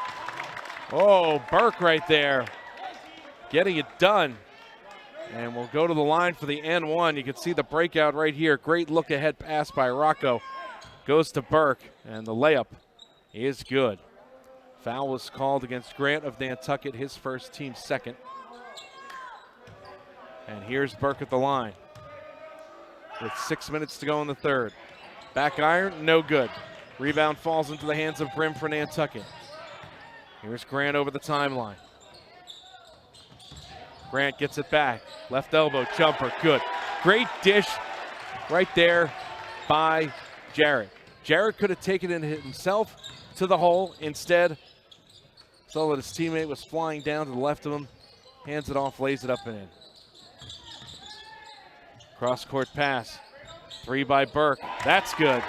Oh, Burke right there, getting it done. And we'll go to the line for the N1. You can see the breakout right here. Great look ahead pass by Rocco. Goes to Burke, and the layup is good. Foul was called against Grant of Nantucket, his first, team second. And here's Burke at the line with 6 minutes to go in the third. Back iron, no good. Rebound falls into the hands of Brim for Nantucket. Here's Grant over the timeline. Grant gets it back. Left elbow jumper, good. Great dish right there by Jarrett. Jarrett could have taken it himself to the hole. Instead, saw that his teammate was flying down to the left of him. Hands it off, lays it up and in. Cross-court pass. 3 by Burke. That's good.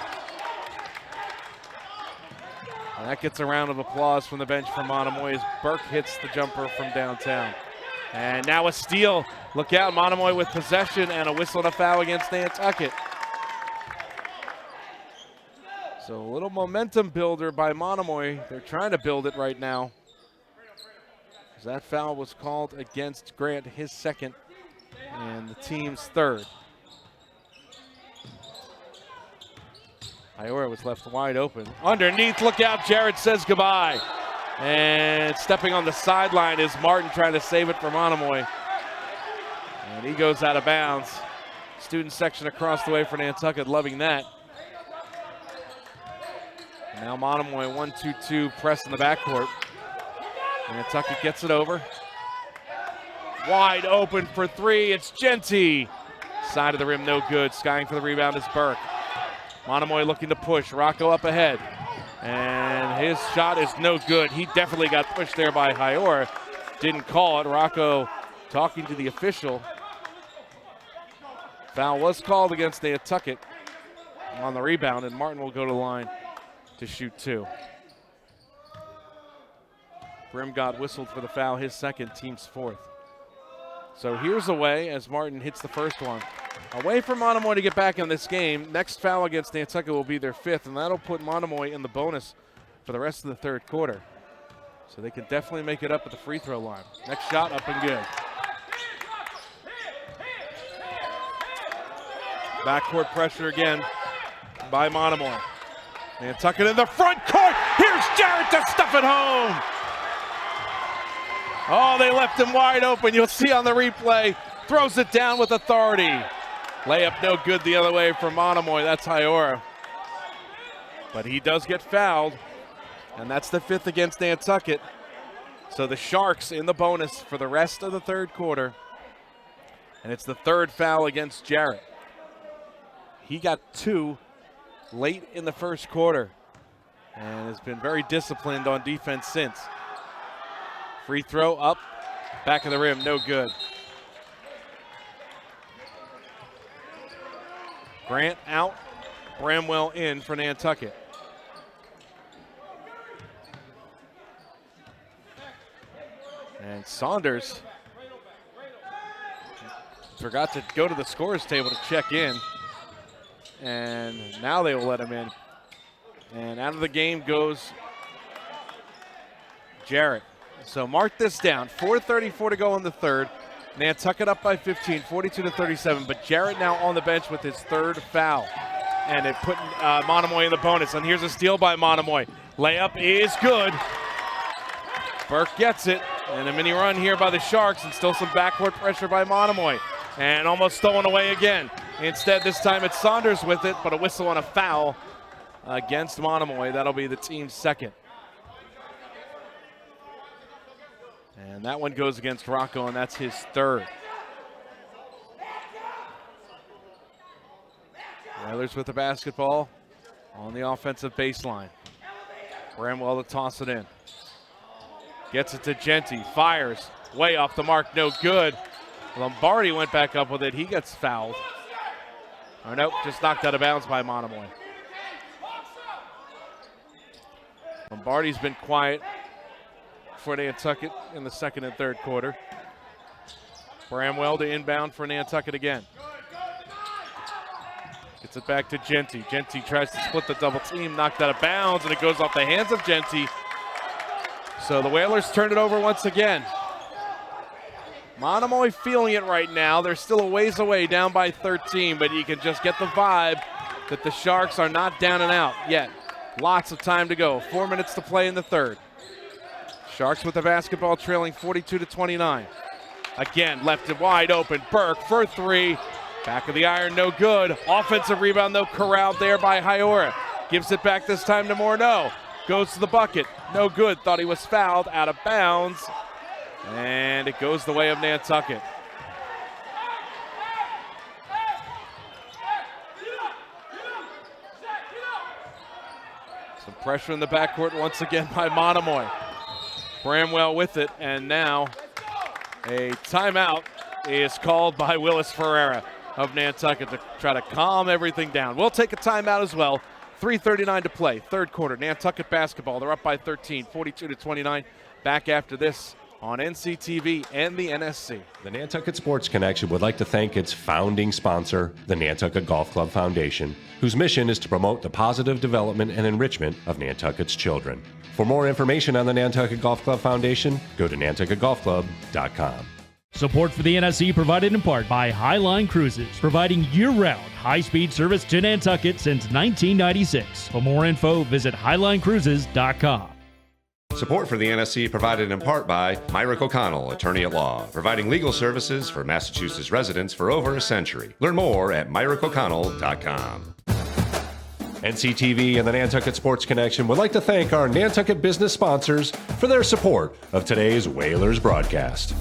And that gets a round of applause from the bench for Monomoy as Burke hits the jumper from downtown. And now a steal. Look out, Monomoy with possession and a whistle and a foul against Nantucket. So a little momentum builder by Monomoy. They're trying to build it right now. As that foul was called against Grant, his second, and the team's third. Iora was left wide open. Underneath, look out, Jarrett says goodbye. And stepping on the sideline is Martin trying to save it for Monomoy. And he goes out of bounds. Student section across the way for Nantucket loving that. And now Monomoy 1-2-2 press in the backcourt. Nantucket gets it over. Wide open for three, it's Genty. Side of the rim, no good. Skying for the rebound is Burke. Monomoy looking to push, Rocco up ahead. And his shot is no good. He definitely got pushed there by Iora. Didn't call it. Rocco talking to the official. Foul was called against Nantucket on the rebound, and Martin will go to the line to shoot two. Brim got whistled for the foul, his second, team's fourth. So here's away as Martin hits the first one. Away from Monomoy to get back in this game. Next foul against Nantucket will be their fifth, and that'll put Monomoy in the bonus for the rest of the third quarter. So they can definitely make it up at the free throw line. Next shot up and good. Backcourt pressure again by Monomoy. Nantucket in the front court. Here's Jarrett to stuff it home. Oh, they left him wide open. You'll see on the replay. Throws it down with authority. Layup no good the other way for Monomoy. That's Iora. But he does get fouled. And that's the fifth against Nantucket. So the Sharks in the bonus for the rest of the third quarter. And it's the third foul against Jarrett. He got two late in the first quarter and has been very disciplined on defense since. Free throw up, back of the rim, no good. Grant out, Bramwell in for Nantucket. And Saunders forgot to go to the scorer's table to check in. And now they will let him in. And out of the game goes Jarrett. So mark this down, 4:34 to go in the third. Nantucket up by 15, 42-37, but Jarrett now on the bench with his third foul. And it put Monomoy in the bonus. And here's a steal by Monomoy. Layup is good. Burke gets it. And a mini run here by the Sharks, and still some backcourt pressure by Monomoy. And almost stolen away again. Instead, this time it's Saunders with it, but a whistle on a foul against Monomoy. That'll be the team's second. And that one goes against Rocco, and that's his third. Whalers with the basketball on the offensive baseline. Bramwell to toss it in. Gets it to Genty, fires, way off the mark, no good. Lombardi went back up with it, he gets fouled. Oh, nope, just knocked out of bounds by Monomoy. Lombardi's been quiet for Nantucket in the second and third quarter. Bramwell to inbound for Nantucket again. Gets it back to Genty. Genty tries to split the double team, knocked out of bounds, and it goes off the hands of Genty. So the Whalers turn it over once again. Monomoy feeling it right now. They're still a ways away, down by 13, but you can just get the vibe that the Sharks are not down and out yet. Lots of time to go. 4 minutes to play in the third. Sharks with the basketball trailing 42-29. Again, left it wide open. Burke for three. Back of the iron, no good. Offensive rebound, though, corralled there by Iora. Gives it back this time to Morneau. Goes to the bucket. No good. Thought he was fouled. Out of bounds. And it goes the way of Nantucket. Some pressure in the backcourt once again by Monomoy. Bramwell with it, and now a timeout is called by Willis Ferreira of Nantucket to try to calm everything down. We'll take a timeout as well. 3:39 to play, third quarter. Nantucket basketball, they're up by 13, 42-29. Back after this on NCTV and the NSC. The Nantucket Sports Connection would like to thank its founding sponsor, the Nantucket Golf Club Foundation, whose mission is to promote the positive development and enrichment of Nantucket's children. For more information on the Nantucket Golf Club Foundation, go to nantucketgolfclub.com. Support for the NSC provided in part by Highline Cruises, providing year-round high-speed service to Nantucket since 1996. For more info, visit highlinecruises.com. Support for the NSC provided in part by Myrick O'Connell, attorney at law, providing legal services for Massachusetts residents for over a century. Learn more at myrickoconnell.com. NCTV and the Nantucket Sports Connection would like to thank our Nantucket business sponsors for their support of today's Whalers broadcast.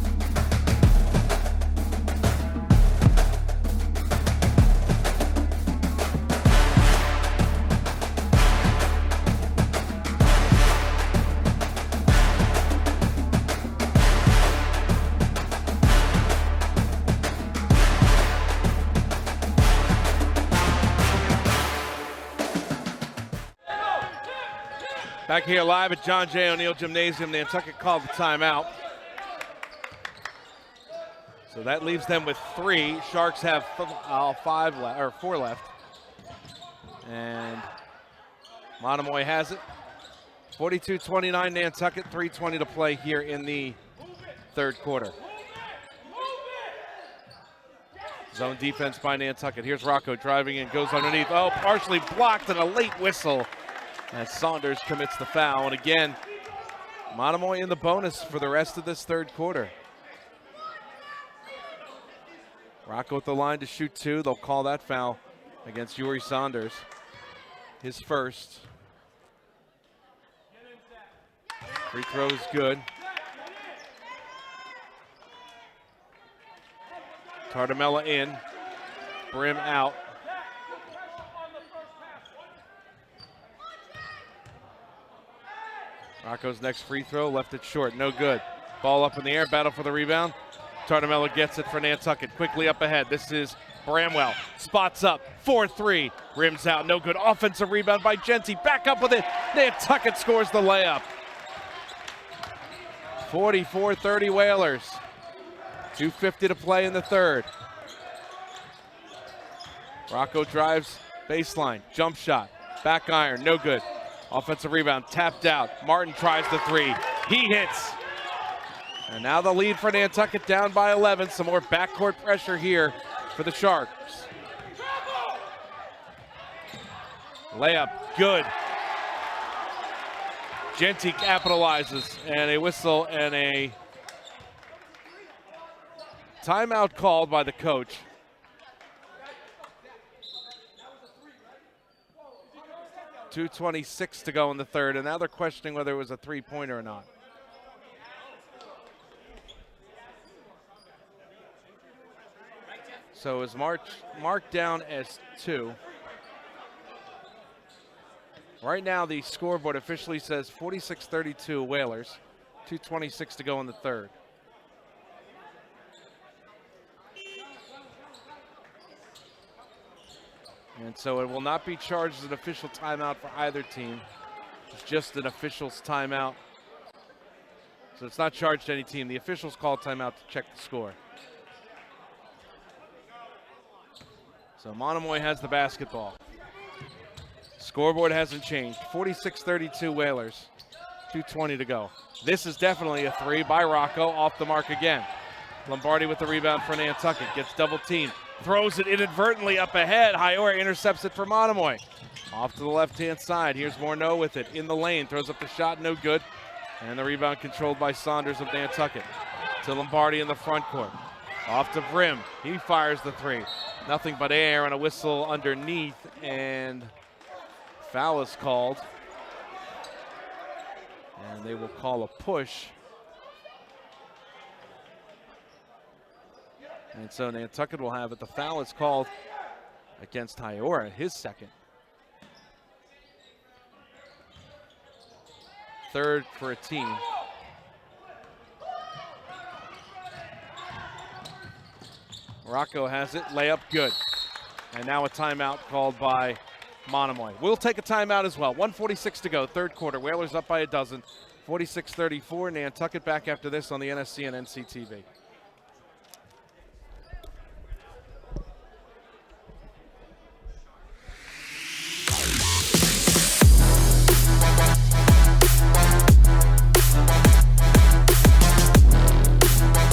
Back here live at John J. O'Neill Gymnasium, Nantucket called the timeout. So that leaves them with 3. Sharks have 4 left. And Monomoy has it. 42-29 Nantucket, 3:20 to play here in the third quarter. Zone defense by Nantucket. Here's Rocco driving in, goes underneath. Oh, partially blocked and a late whistle as Saunders commits the foul. And again, Monomoy in the bonus for the rest of this third quarter. Rocco at the line to shoot 2. They'll call that foul against Yuri Saunders. His first. Free throw is good. Tardamella in. Brim out. Rocco's next free throw, left it short, no good. Ball up in the air, battle for the rebound. Tardamella gets it for Nantucket, quickly up ahead. This is Bramwell, spots up, 4-3, rims out, no good. Offensive rebound by Genty, back up with it. Nantucket scores the layup. 44-30 Whalers. 2:50 to play in the third. Rocco drives baseline, jump shot, back iron, no good. Offensive rebound, tapped out. Martin tries the 3. He hits. And now the lead for Nantucket down by 11. Some more backcourt pressure here for the Sharks. Layup, good. Genty capitalizes, and a whistle and a timeout called by the coach. .226 to go in the third, and now they're questioning whether it was a three-pointer or not. So is marked down as 2. Right now the scoreboard officially says 46-32 Whalers, 2:26 to go in the third. And so it will not be charged as an official timeout for either team. It's just an official's timeout. So it's not charged to any team. The officials call timeout to check the score. So Monomoy has the basketball. Scoreboard hasn't changed. 46-32 Whalers, 2:20 to go. This is definitely a 3 by Rocco, off the mark again. Lombardi with the rebound for Nantucket, gets double teamed. Throws it inadvertently up ahead. Haiora intercepts it for Monomoy. Off to the left-hand side. Here's Morneau with it in the lane. Throws up the shot, no good. And the rebound controlled by Saunders of Nantucket. To Lombardi in the front court. Off to Brim. He fires the 3. Nothing but air and a whistle underneath. And foul is called. And they will call a push. And so Nantucket will have it. The foul is called against Haiora, his second. Third for a team. Rocco has it, layup good. And now a timeout called by Monomoy. We'll take a timeout as well. 1:46 to go, third quarter. Whalers up by a dozen. 46-34, Nantucket back after this on the NSC and NCTV.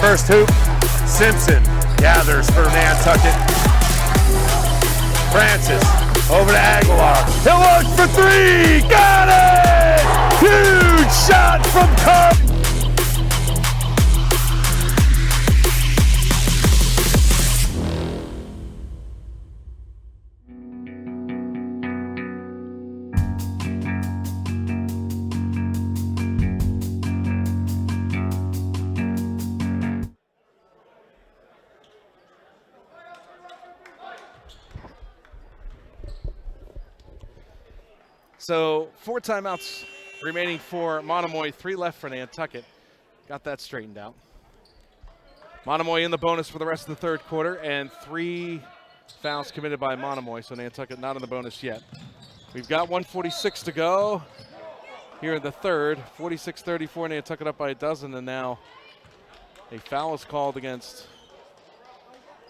First hoop, Simpson gathers for Nantucket. Francis over to Aguilar. He'll look for three. Got it! Huge shot from Cup. So 4 timeouts remaining for Monomoy, 3 left for Nantucket. Got that straightened out. Monomoy in the bonus for the rest of the third quarter, and 3 fouls committed by Monomoy, so Nantucket not in the bonus yet. We've got 1:46 to go here in the third. 46-34, Nantucket up by a dozen, and now a foul is called against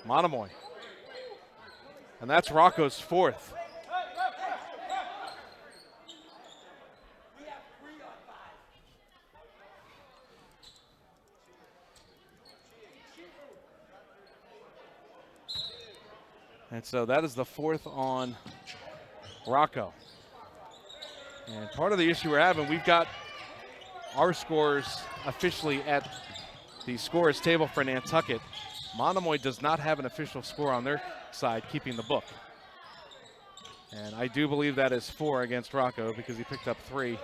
Monomoy. And that's Rocco's 4th. And so that is the 4th on Rocco. And part of the issue we're having, we've got our scores officially at the scorers table for Nantucket. Monomoy does not have an official score on their side, keeping the book. And I do believe that is 4 against Rocco because he picked up 3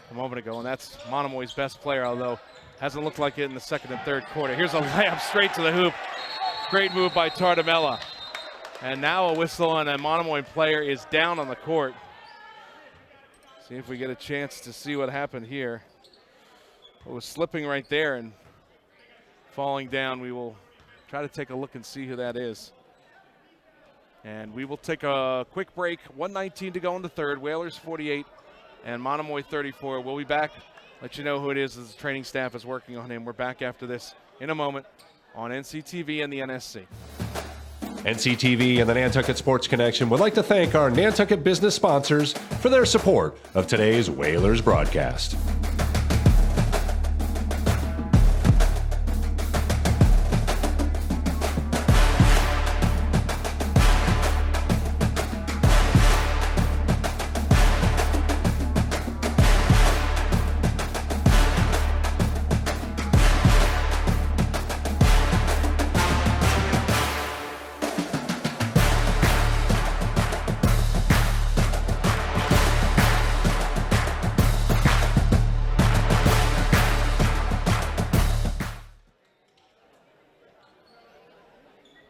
a moment ago, and that's Monomoy's best player, although hasn't looked like it in the second and third quarter. Here's a layup straight to the hoop. Great move by Tardamella. And now a whistle, and a Monomoy player is down on the court. See if we get a chance to see what happened here. It was slipping right there and falling down. We will try to take a look and see who that is. And we will take a quick break. 1:19 to go in the third. Whalers 48 and Monomoy 34. We'll be back. Let you know who it is as the training staff is working on him. We're back after this in a moment on NCTV and the NSC. NCTV and the Nantucket Sports Connection would like to thank our Nantucket business sponsors for their support of today's Whalers broadcast.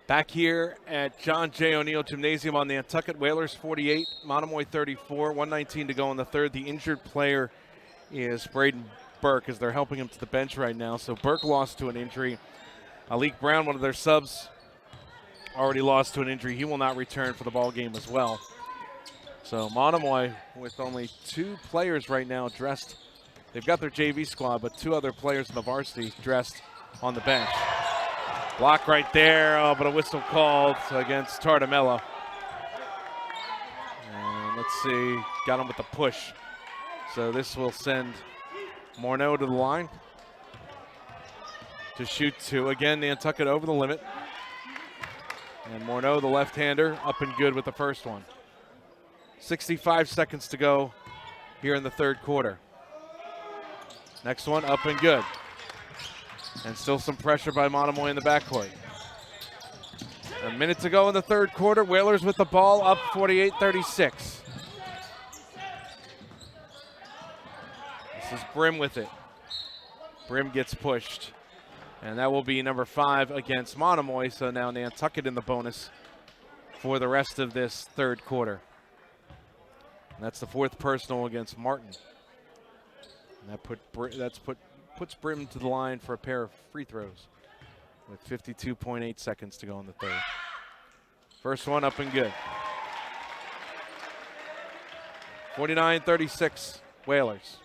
Back here at John J. O'Neill Gymnasium on Nantucket. Whalers 48, Monomoy 34, 1:19 to go in the third. The injured player is Braden Burke as they're helping him to the bench right now. So Burke lost to an injury. Alik Brown, one of their subs, already lost to an injury. He will not return for the ball game as well. So Monomoy with only 2 players right now dressed. They've got their JV squad, but 2 other players in the varsity dressed on the bench. Block right there, but a whistle called against Tardamella. And let's see, got him with the push. So this will send Morneau to the line to shoot 2. Again, Nantucket over the limit. And Morneau, the left-hander, up and good with the first one. 65 seconds to go here in the third quarter. Next one, up and good. And still some pressure by Monomoy in the backcourt. A minute to go in the third quarter. Whalers with the ball, up 48-36. This is Brim with it. Brim gets pushed. And that will be number 5 against Monomoy. So now Nantucket in the bonus for the rest of this third quarter. And that's the 4th personal against Martin. And that puts Brim to the line for a pair of free throws with 52.8 seconds to go in the third. First one up and good. 49-36 Whalers.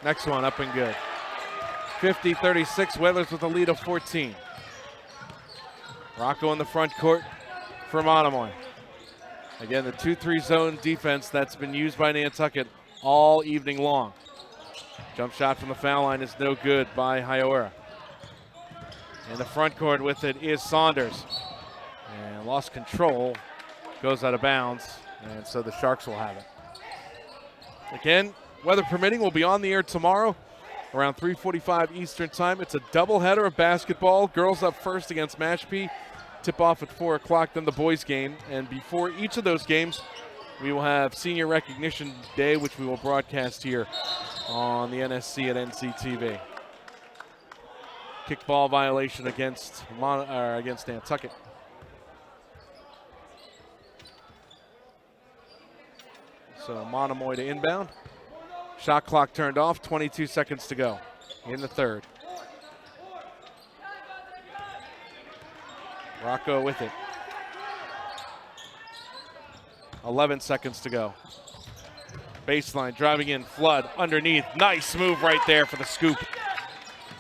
Next one up and good. 50-36 Whalers with a lead of 14. Rocco in the front court for Monomoy. Again, the 2-3 zone defense that's been used by Nantucket all evening long. Jump shot from the foul line is no good by Hyoera. In the front court with it is Saunders. And lost control, goes out of bounds, and so the Sharks will have it. Again, weather permitting, we'll be on the air tomorrow around 3:45 Eastern time. It's a doubleheader of basketball. Girls up first against Mashpee. Tip off at 4 o'clock, then the boys game. And before each of those games, we will have Senior Recognition Day, which we will broadcast here on the NSC at NCTV. Kickball violation against Nantucket. So Monomoy to inbound. Shot clock turned off, 22 seconds to go in the third. Rocco with it. 11 seconds to go. Baseline, driving in, Flood underneath. Nice move right there for the scoop.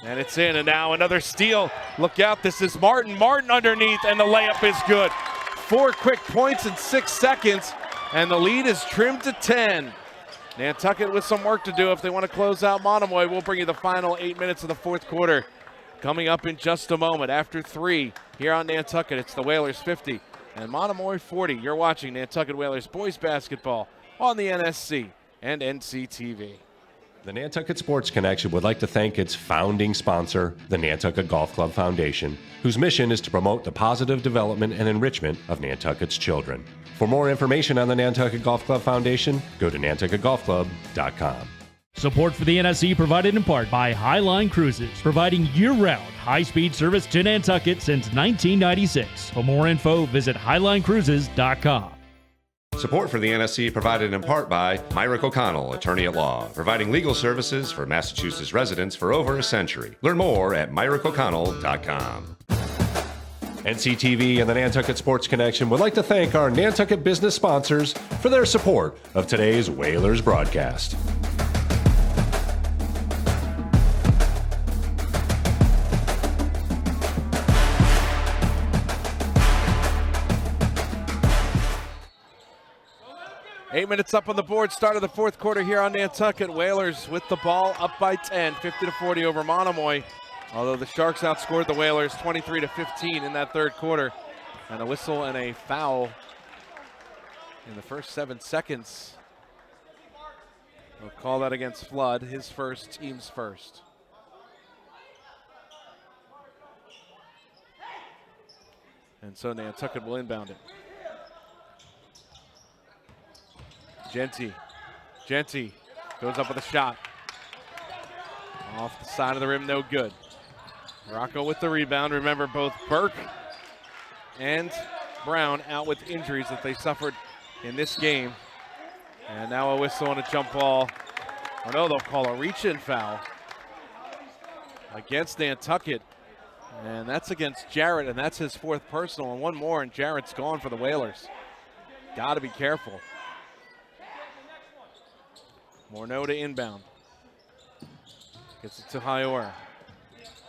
And it's in, and now another steal. Look out, this is Martin. Martin underneath, and the layup is good. 4 quick points in 6 seconds, and the lead is trimmed to 10. Nantucket with some work to do if they want to close out Monomoy. We'll bring you the final 8 minutes of the fourth quarter coming up in just a moment. After 3 here on Nantucket, it's the Whalers 50 and Monomoy 40. You're watching Nantucket Whalers Boys Basketball on the NSC and NCTV. The Nantucket Sports Connection would like to thank its founding sponsor, the Nantucket Golf Club Foundation, whose mission is to promote the positive development and enrichment of Nantucket's children. For more information on the Nantucket Golf Club Foundation, go to nantucketgolfclub.com. Support for the NSC provided in part by Highline Cruises, providing year-round high-speed service to Nantucket since 1996. For more info, visit highlinecruises.com. Support for the NSC provided in part by Myrick O'Connell, attorney at law, providing legal services for Massachusetts residents for over a century. Learn more at myrickoconnell.com. NCTV and the Nantucket Sports Connection would like to thank our Nantucket business sponsors for their support of today's Whalers broadcast. Eight minutes up on the board, start of the fourth quarter here on Nantucket. Whalers with the ball up by 10, 50-40 over Monomoy. Although the Sharks outscored the Whalers 23-15 in that third quarter. And a whistle and a foul in the first 7 seconds. We'll call that against Flood, his first, team's first. And so Nantucket will inbound it. Genty goes up with a shot. Off the side of the rim, no good. Rocco with the rebound. Remember, both Burke and Brown out with injuries that they suffered in this game. And now a whistle and a jump ball. Oh no, they'll call a reach-in foul against Nantucket. And that's against Jarrett, and that's his 4th personal. And one more, and Jarrett's gone for the Whalers. Got to be careful. Morneau to inbound. Gets it to Hyoera.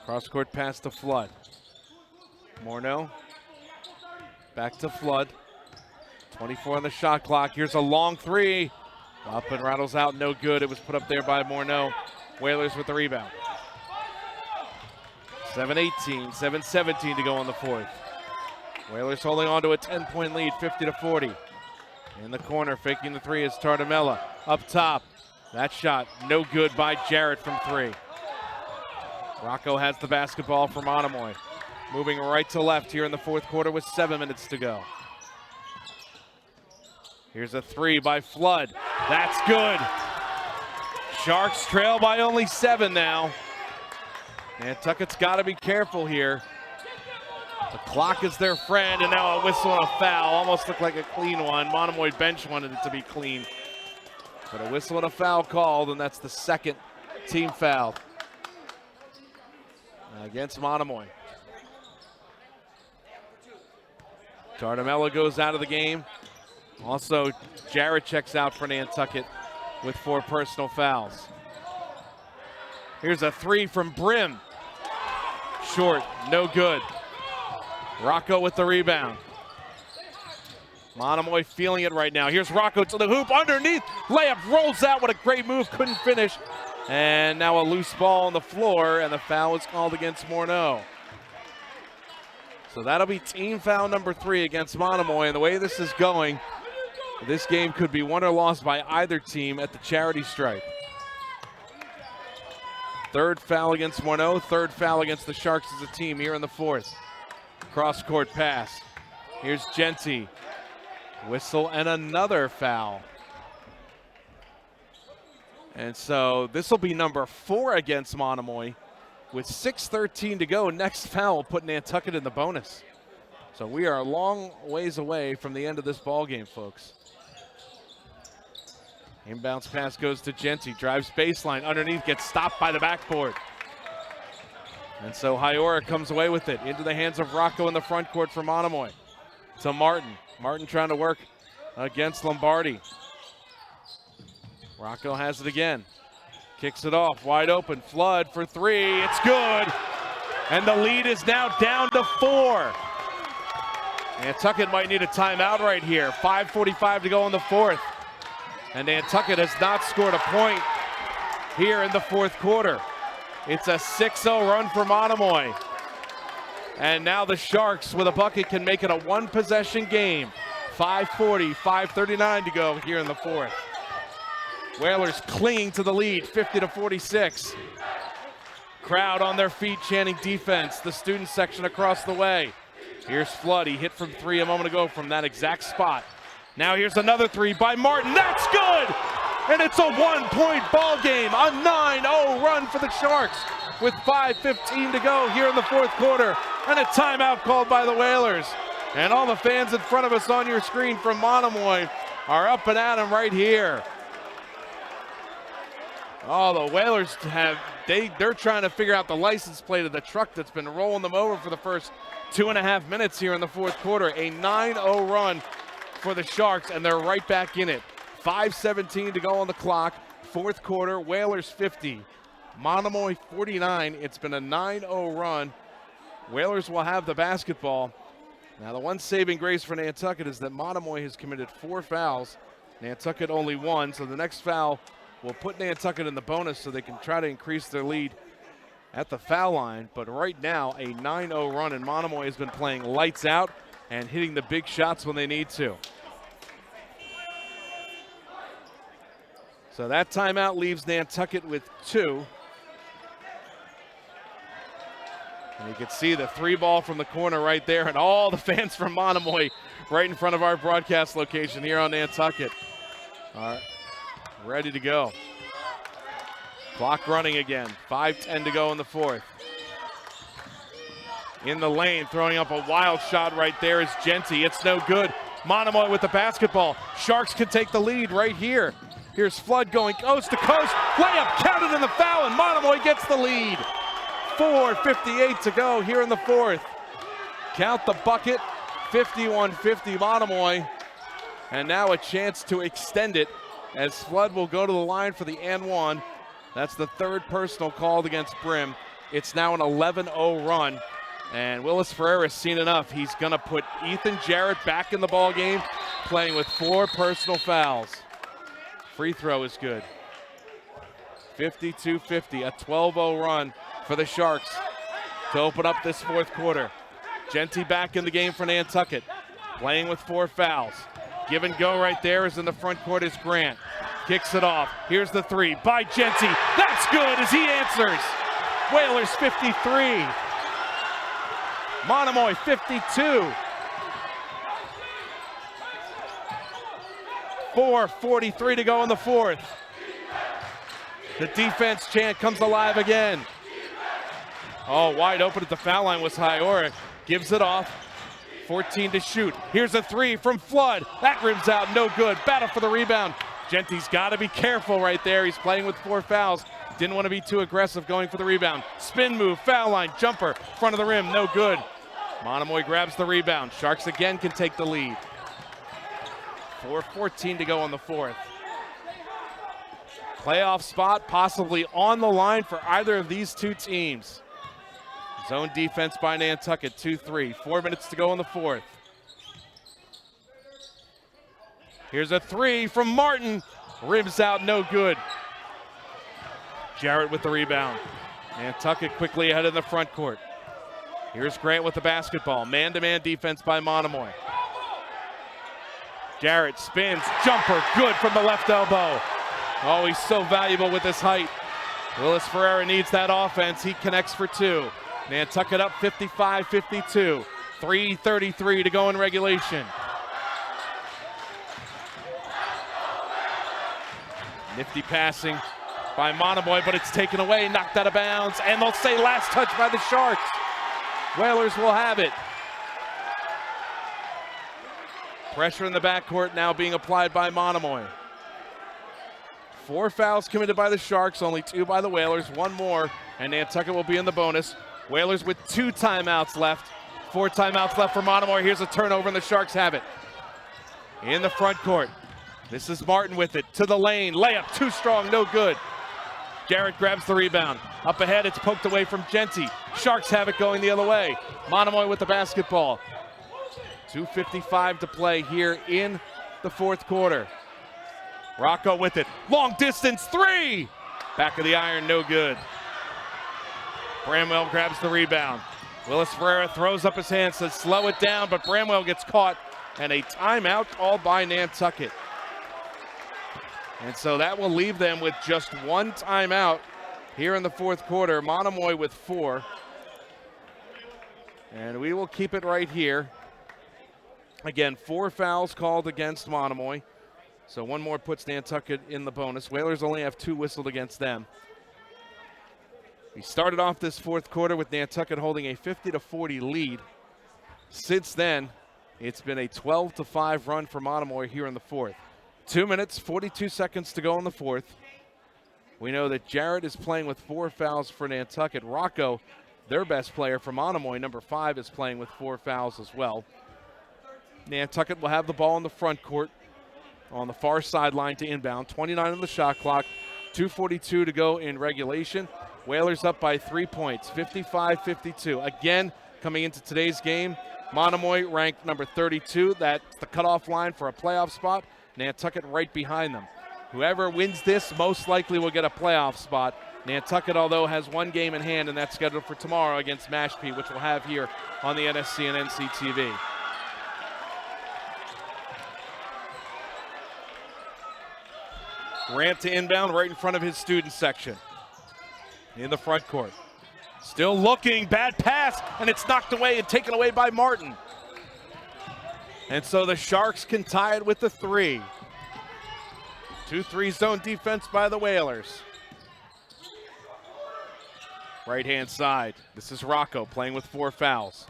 Cross-court pass to Flood. Morneau. Back to Flood. 24 on the shot clock. Here's a long 3. Up and rattles out, no good. It was put up there by Morneau. Whalers with the rebound. 7-18, 7-17 to go on the fourth. Whalers holding on to a 10-point lead, 50-40. In the corner, faking the 3 is Tardamella. Up top. That shot no good by Jarrett from 3. Rocco has the basketball for Monomoy. Moving right to left here in the fourth quarter with 7 minutes to go. Here's a 3 by Flood. That's good. Sharks trail by only 7 now. Nantucket's got to be careful here. The clock is their friend, and now a whistle and a foul. Almost looked like a clean one. Monomoy bench wanted it to be clean. But a whistle and a foul called, and that's the second team foul against Monomoy. Tardamella goes out of the game. Also, Jarrett checks out for Nantucket with 4 personal fouls. Here's a 3 from Brim. Short, no good. Rocco with the rebound. Monomoy feeling it right now. Here's Rocco to the hoop, underneath. Layup rolls out, what a great move, couldn't finish. And now a loose ball on the floor, and the foul is called against Morneau. So that'll be team foul number 3 against Monomoy. And the way this is going, this game could be won or lost by either team at the charity stripe. Third foul against Morneau, third foul against the Sharks as a team here in the fourth. Cross-court pass. Here's Genty. Whistle and another foul. And so this will be number 4 against Monomoy. With 6:13 to go, next foul will put Nantucket in the bonus. So we are a long ways away from the end of this ball game, folks. Inbounds pass goes to Genty, drives baseline, underneath, gets stopped by the backboard. And so Hyora comes away with it into the hands of Rocco in the front court for Monomoy. To Martin. Martin trying to work against Lombardi. Rocco has it again. Kicks it off, wide open. Flood for 3. It's good. And the lead is now down to 4. Nantucket might need a timeout right here. 5:45 to go in the fourth. And Nantucket has not scored a point here in the fourth quarter. It's a 6-0 run for Monomoy. And now the Sharks with a bucket can make it a one-possession game. 5:40, 5:39 to go here in the fourth. Whalers clinging to the lead, 50-46. Crowd on their feet chanting defense. The student section across the way. Here's Flood. He hit from 3 a moment ago from that exact spot. Now here's another 3 by Martin. That's good! And it's a one-point ball game. A 9-0 run for the Sharks with 5:15 to go here in the fourth quarter. And a timeout called by the Whalers. And all the fans in front of us on your screen from Monomoy are up and at 'em right here. Oh, the Whalers they're trying to figure out the license plate of the truck that's been rolling them over for the first 2.5 minutes here in the fourth quarter. A 9-0 run for the Sharks, and they're right back in it. 5:17 to go on the clock. Fourth quarter, Whalers 50, Monomoy 49. It's been a 9-0 run. Whalers will have the basketball. Now, the one saving grace for Nantucket is that Monomoy has committed 4 fouls. Nantucket only 1, so the next foul will put Nantucket in the bonus so they can try to increase their lead at the foul line. But right now, a 9-0 run, and Monomoy has been playing lights out and hitting the big shots when they need to. So that timeout leaves Nantucket with 2. And you can see the 3 ball from the corner right there, and all the fans from Monomoy right in front of our broadcast location here on Nantucket are ready to go. Clock running again. 5:10 to go in the fourth. In the lane, throwing up a wild shot right there is Genty. It's no good. Monomoy with the basketball. Sharks can take the lead right here. Here's Flood going coast to coast. Layup counted in the foul, and Monomoy gets the lead. 4:58 to go here in the fourth. Count the bucket. 51-50 Monomoy. And now a chance to extend it as Flood will go to the line for the and one. That's the third personal called against Brim. It's now an 11-0 run. And Willis Ferreira's seen enough. He's going to put Ethan Jarrett back in the ball game, playing with 4 personal fouls. Free throw is good. 52-50, a 12-0 run for the Sharks to open up this fourth quarter. Genty back in the game for Nantucket, playing with 4 fouls. Give and go right there is in the front court is Grant. Kicks it off. Here's the 3 by Genty. That's good as he answers. Whalers 53. Monomoy 52. 4:43 to go in the fourth. The defense chant comes alive again. Oh, wide open at the foul line was Hyora. Gives it off. 14 to shoot. Here's a 3 from Flood. That rims out, no good. Battle for the rebound. Genty's got to be careful right there. He's playing with 4 fouls. Didn't want to be too aggressive going for the rebound. Spin move, foul line, jumper, front of the rim, no good. Monomoy grabs the rebound. Sharks again can take the lead. 4:14 to go on the fourth. Playoff spot possibly on the line for either of these two teams. Zone defense by Nantucket, 2-3. 4 minutes to go in the fourth. Here's a 3 from Martin. Ribs out, no good. Jarrett with the rebound. Nantucket quickly ahead in the front court. Here's Grant with the basketball. Man-to-man defense by Monomoy. Jarrett spins, jumper, good from the left elbow. Oh, he's so valuable with his height. Willis Ferreira needs that offense. He connects for two. Nantucket up 55-52. 3:33 to go in regulation. Nifty passing by Monomoy, but it's taken away, knocked out of bounds, and they'll say last touch by the Sharks. Whalers will have it. Pressure in the backcourt now being applied by Monomoy. 4 fouls committed by the Sharks, only 2 by the Whalers, 1 more, and Nantucket will be in the bonus. Whalers with 2 timeouts left. 4 timeouts left for Monomoy. Here's a turnover, and the Sharks have it. In the front court, this is Martin with it, to the lane, layup, too strong, no good. Jarrett grabs the rebound. Up ahead, it's poked away from Genty. Sharks have it going the other way. Monomoy with the basketball. 2:55 to play here in the fourth quarter. Rocco with it. Long distance three. Back of the iron, no good. Bramwell grabs the rebound. Willis Ferreira throws up his hand, says slow it down, but Bramwell gets caught, and a timeout called by Nantucket. And so that will leave them with just 1 timeout here in the fourth quarter. Monomoy with 4. And we will keep it right here. Again, 4 fouls called against Monomoy. So 1 more puts Nantucket in the bonus. Whalers only have 2 whistled against them. We started off this fourth quarter with Nantucket holding a 50-40 lead. Since then, it's been a 12-5 run for Monomoy here in the fourth. 2 minutes, 42 seconds to go in the fourth. We know that Jarrett is playing with 4 fouls for Nantucket. Rocco, their best player for Monomoy, number 5, is playing with 4 fouls as well. Nantucket will have the ball in the front court on the far sideline to inbound. 29 on the shot clock, 2:42 to go in regulation. Whalers up by 3 points, 55-52. Again, coming into today's game, Monomoy ranked number 32. That's the cutoff line for a playoff spot. Nantucket right behind them. Whoever wins this most likely will get a playoff spot. Nantucket, although, has 1 game in hand, and that's scheduled for tomorrow against Mashpee, which we'll have here on the NSC and NCTV. Grant to inbound right in front of his student section. In the front court. Still looking, bad pass, and it's knocked away and taken away by Martin. And so the Sharks can tie it with the 3. 2-3 zone defense by the Whalers. Right-hand side. This is Rocco playing with 4 fouls.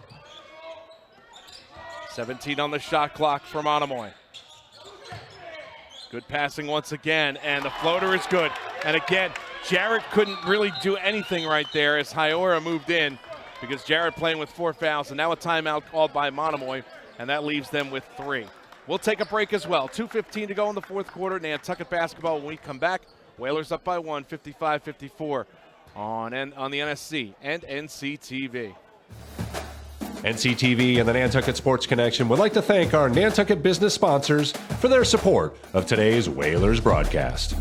17 on the shot clock for Monomoy. Good passing once again, and the floater is good. And again, Jarrett couldn't really do anything right there as Hyora moved in because Jarrett playing with 4 fouls, and now a timeout called by Monomoy, and that leaves them with 3. We'll take a break as well. 2:15 to go in the fourth quarter. Nantucket basketball when we come back. Whalers up by 1, 55-54 on the NSC and NCTV. NCTV and the Nantucket Sports Connection would like to thank our Nantucket business sponsors for their support of today's Whalers broadcast.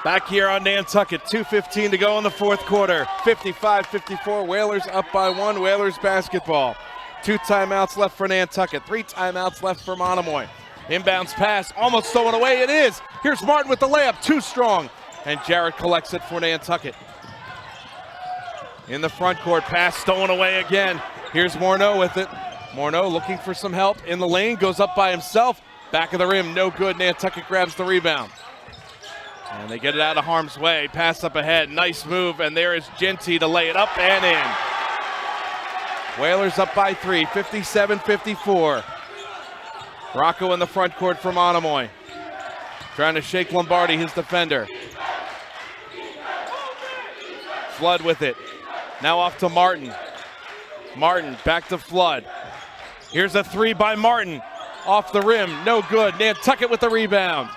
Back here on Nantucket, 2:15 to go in the fourth quarter. 55-54, Whalers up by 1, Whalers basketball. 2 timeouts left for Nantucket, 3 timeouts left for Monomoy. Inbounds pass, almost stolen away, it is. Here's Martin with the layup, too strong. And Jarrett collects it for Nantucket. In the front court, pass stolen away again. Here's Morneau with it. Morneau looking for some help in the lane, goes up by himself. Back of the rim, no good. Nantucket grabs the rebound. And they get it out of harm's way. Pass up ahead, nice move, and there is Genty to lay it up and in. Whalers up by 3, 57-54. Rocco in the front court for Monomoy. Trying to shake Lombardi, his defender. Flood with it. Now off to Martin. Martin back to Flood. Here's a three by Martin. Off the rim, no good. Nantucket with the rebound.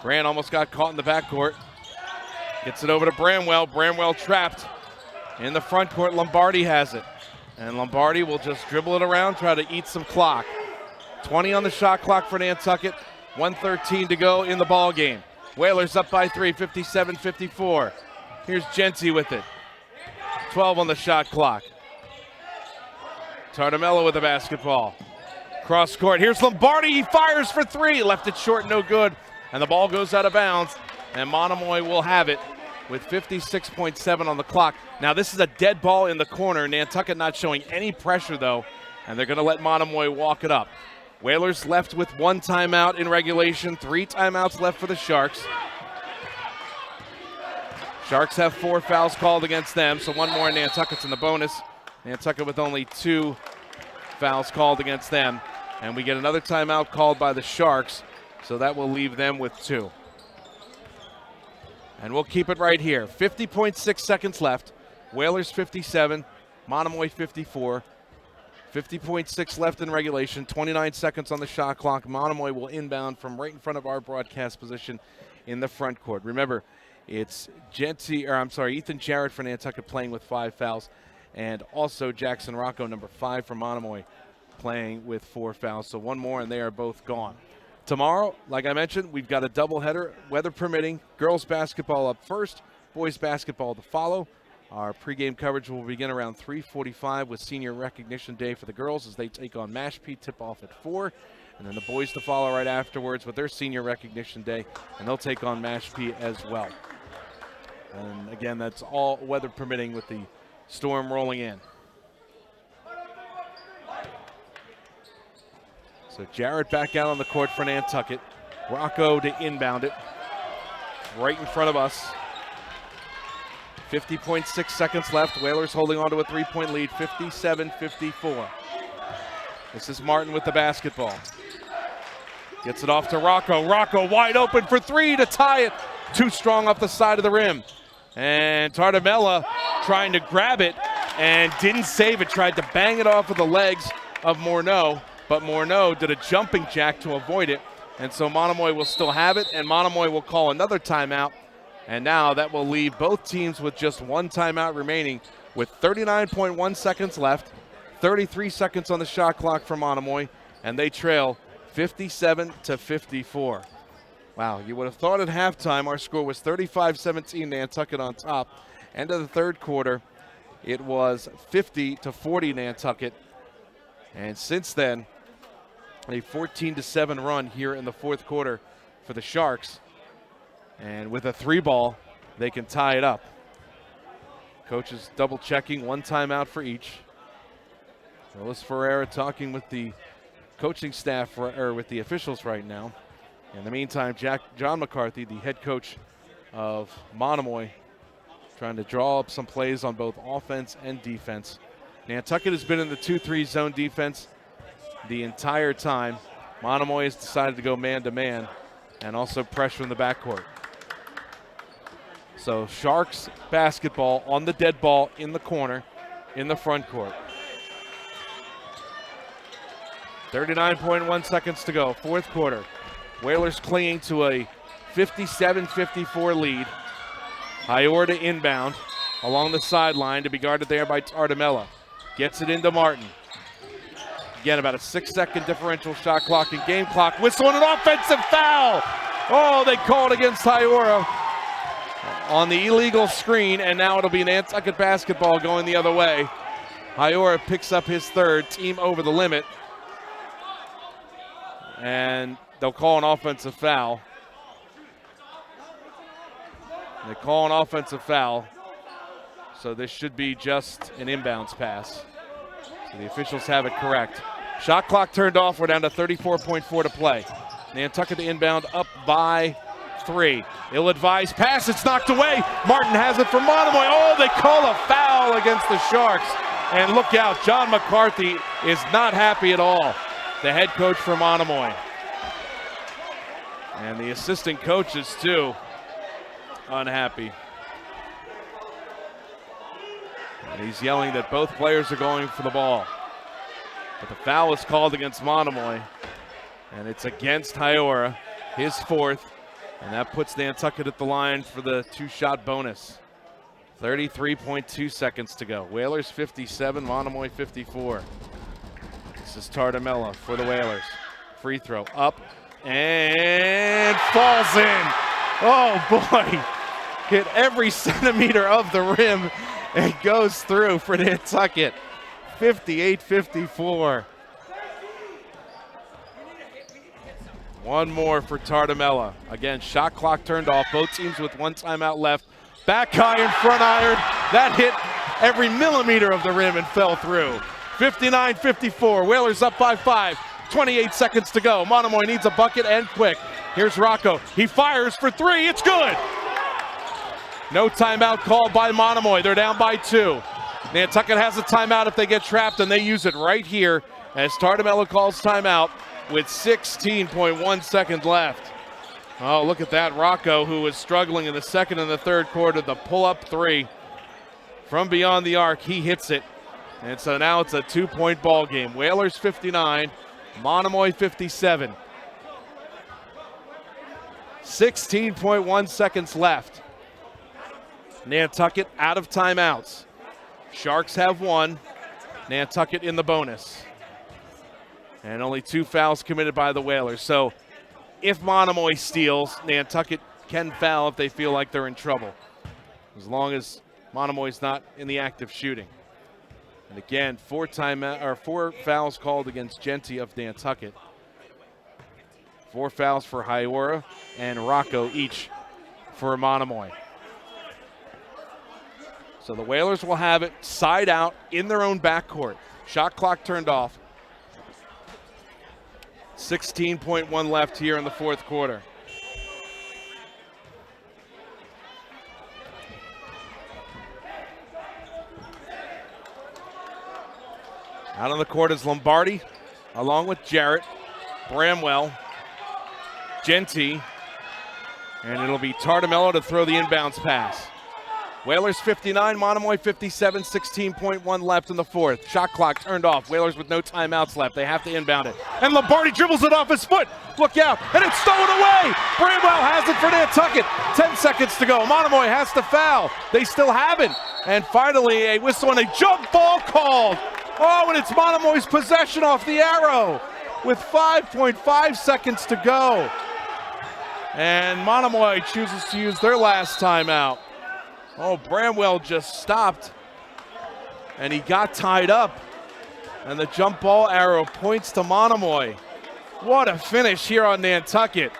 Grant almost got caught in the backcourt. Gets it over to Bramwell. Bramwell trapped in the front court. Lombardi has it. And Lombardi will just dribble it around, try to eat some clock. 20 on the shot clock for Nantucket. 1:13 to go in the ball game. Whalers up by 3, 57-54. Here's Genty with it. 12 on the shot clock. Tartamello with the basketball. Cross court. Here's Lombardi. He fires for three. Left it short, no good. And the ball goes out of bounds. And Monomoy will have it with 56.7 on the clock. Now this is a dead ball in the corner. Nantucket not showing any pressure though. And they're going to let Monomoy walk it up. Whalers left with 1 timeout in regulation. 3 timeouts left for the Sharks. Sharks have 4 fouls called against them, so 1 more, and Nantucket's in the bonus. Nantucket with only 2 fouls called against them. And we get another timeout called by the Sharks, so that will leave them with 2. And we'll keep it right here. 50.6 seconds left. Whalers 57, Monomoy 54. 50.6 left in regulation, 29 seconds on the shot clock. Monomoy will inbound from right in front of our broadcast position in the front court. Remember, it's Ethan Jarrett for Nantucket playing with 5 fouls, and also Jackson Rocco, number 5 for Monomoy, playing with 4 fouls. So 1 more, and they are both gone. Tomorrow, like I mentioned, we've got a doubleheader, weather permitting. Girls basketball up first, boys basketball to follow. Our pregame coverage will begin around 3:45 with Senior Recognition Day for the girls as they take on Mashpee, tip-off at 4. And then the boys to follow right afterwards with their Senior Recognition Day, and they'll take on Mashpee as well. And again, that's all weather permitting with the storm rolling in. So Jarrett back out on the court for Nantucket. Rocco to inbound it right in front of us. 50.6 seconds left. Whalers holding on to a 3-point lead, 57-54. This is Martin with the basketball. Gets it off to Rocco. Rocco wide open for 3 to tie it. Too strong off the side of the rim. And Tartamella trying to grab it and didn't save it. Tried to bang it off of the legs of Morneau, but Morneau did a jumping jack to avoid it. And so Monomoy will still have it, and Monomoy will call another timeout. And now that will leave both teams with just 1 timeout remaining with 39.1 seconds left, 33 seconds on the shot clock for Monomoy, and they trail 57-54. Wow, you would have thought at halftime our score was 35-17, Nantucket on top. End of the third quarter, it was 50-40 Nantucket. And since then, a 14-7 run here in the fourth quarter for the Sharks. And with a 3-ball, they can tie it up. Coaches double checking, 1 timeout for each. Willis Ferreira talking with the coaching staff, or with the officials right now. In the meantime, John McCarthy, the head coach of Monomoy, trying to draw up some plays on both offense and defense. Nantucket has been in the 2-3 zone defense the entire time. Monomoy has decided to go man-to-man and also pressure in the backcourt. So Sharks basketball on the dead ball in the corner in the front court. 39.1 seconds to go, fourth quarter. Whalers clinging to a 57-54 lead. Hior to inbound along the sideline to be guarded there by Tartamella. Gets it into Martin. Again, about a 6-second differential shot clock and game clock. Whistle and an offensive foul. Oh, they called against Hiora on the illegal screen, and now it'll be Nantucket basketball going the other way. Hiora picks up his 3rd, team over the limit. And they'll call an offensive foul. They call an offensive foul. So this should be just an inbounds pass. So the officials have it correct. Shot clock turned off. We're down to 34.4 to play. Nantucket to inbound up by 3. Ill-advised pass. It's knocked away. Martin has it for Monomoy. Oh, they call a foul against the Sharks. And look out, John McCarthy is not happy at all. the head coach for Monomoy. And the assistant coaches, too, unhappy. And he's yelling that both players are going for the ball. But the foul is called against Monomoy, and it's against Haiora, his fourth, and that puts Nantucket at the line for the two-shot bonus. 33.2 seconds to go. Whalers 57, Monomoy 54. This is Tardamella for the Whalers. Free throw up and falls in. Oh boy, hit every centimeter of the rim and goes through for Nantucket. 58-54. One more for Tardamella. Again, shot clock turned off. Both teams with one timeout left. Back iron, front iron. That hit every millimeter of the rim and fell through. 59-54. Whalers up by 5. 28 seconds to go. Monomoy needs a bucket and quick. Here's Rocco. He fires for 3. It's good. No timeout called by Monomoy. They're down by 2. Nantucket has a timeout if they get trapped, and they use it right here as Tardamella calls timeout with 16.1 seconds left. Oh, look at that. Rocco, who was struggling in the second and the third quarter, the pull-up 3 from beyond the arc. He hits it. And so now it's a 2-point ball game. Whalers 59, Monomoy 57. 16.1 seconds left. Nantucket out of timeouts. Sharks have 1. Nantucket in the bonus. And only 2 fouls committed by the Whalers. So if Monomoy steals, Nantucket can foul if they feel like they're in trouble, as long as Monomoy's not in the act of shooting. And again, 4 fouls called against Genty of Nantucket. 4 fouls for Haiora and Rocco each for Monomoy. So the Whalers will have it side out in their own backcourt. Shot clock turned off. 16.1 left here in the fourth quarter. Out on the court is Lombardi, along with Jarrett, Bramwell, Genty, and it'll be Tardamella to throw the inbounds pass. Whalers 59, Monomoy 57, 16.1 left in the fourth. Shot clock turned off. Whalers with no timeouts left. They have to inbound it. And Lombardi dribbles it off his foot. Look out. And it's stolen away. Bramwell has it for Nantucket. 10 seconds to go. Monomoy has to foul. They still haven't. And finally a whistle and a jump ball called. Oh, and it's Monomoy's possession off the arrow with 5.5 seconds to go. And Monomoy chooses to use their last timeout. Oh, Bramwell just stopped, and he got tied up, and the jump ball arrow points to Monomoy. What a finish here on Nantucket.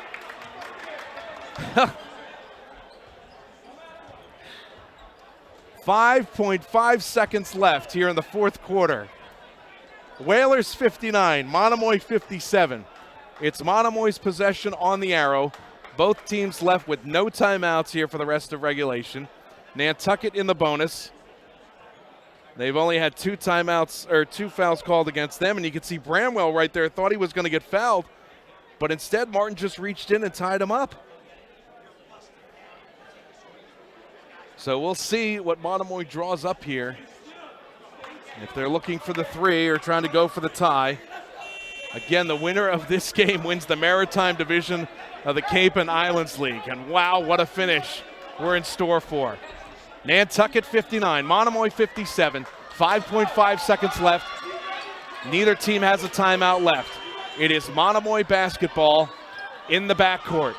5.5 seconds left here in the fourth quarter. Whalers 59, Monomoy 57. It's Monomoy's possession on the arrow. Both teams left with no timeouts here for the rest of regulation. Nantucket in the bonus. They've only had 2 timeouts or 2 fouls called against them, and you can see Bramwell right there thought he was going to get fouled, but instead Martin just reached in and tied him up. So we'll see what Monomoy draws up here. If they're looking for the 3 or trying to go for the tie. Again, the winner of this game wins the Maritime division of the Cape and Islands League. And wow, what a finish we're in store for. Nantucket 59, Monomoy 57, 5.5 seconds left. Neither team has a timeout left. It is Monomoy basketball in the backcourt.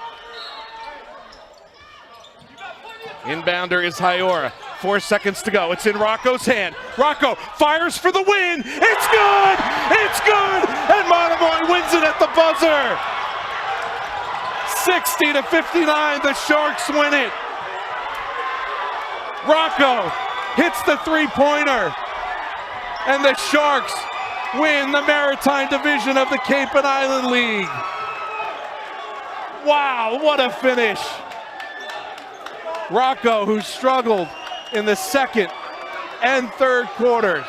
Inbounder is Haiora. 4 seconds to go. It's in Rocco's hand. Rocco fires for the win. It's good! It's good! And Monomoy wins it at the buzzer. 60-59, the Sharks win it. Rocco hits the 3-pointer, and the Sharks win the Maritime division of the Cape and Island League. Wow, what a finish. Rocco, who struggled in the second and third quarters,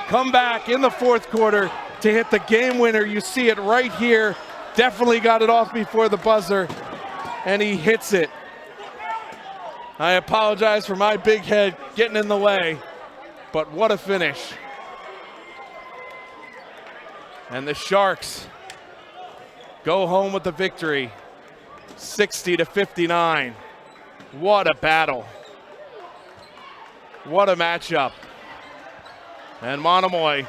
come back in the fourth quarter to hit the game winner. You see it right here. Definitely got it off before the buzzer, and he hits it. I apologize for my big head getting in the way, but what a finish. And the Sharks go home with the victory, 60-59. What a battle. What a matchup. And Monomoy,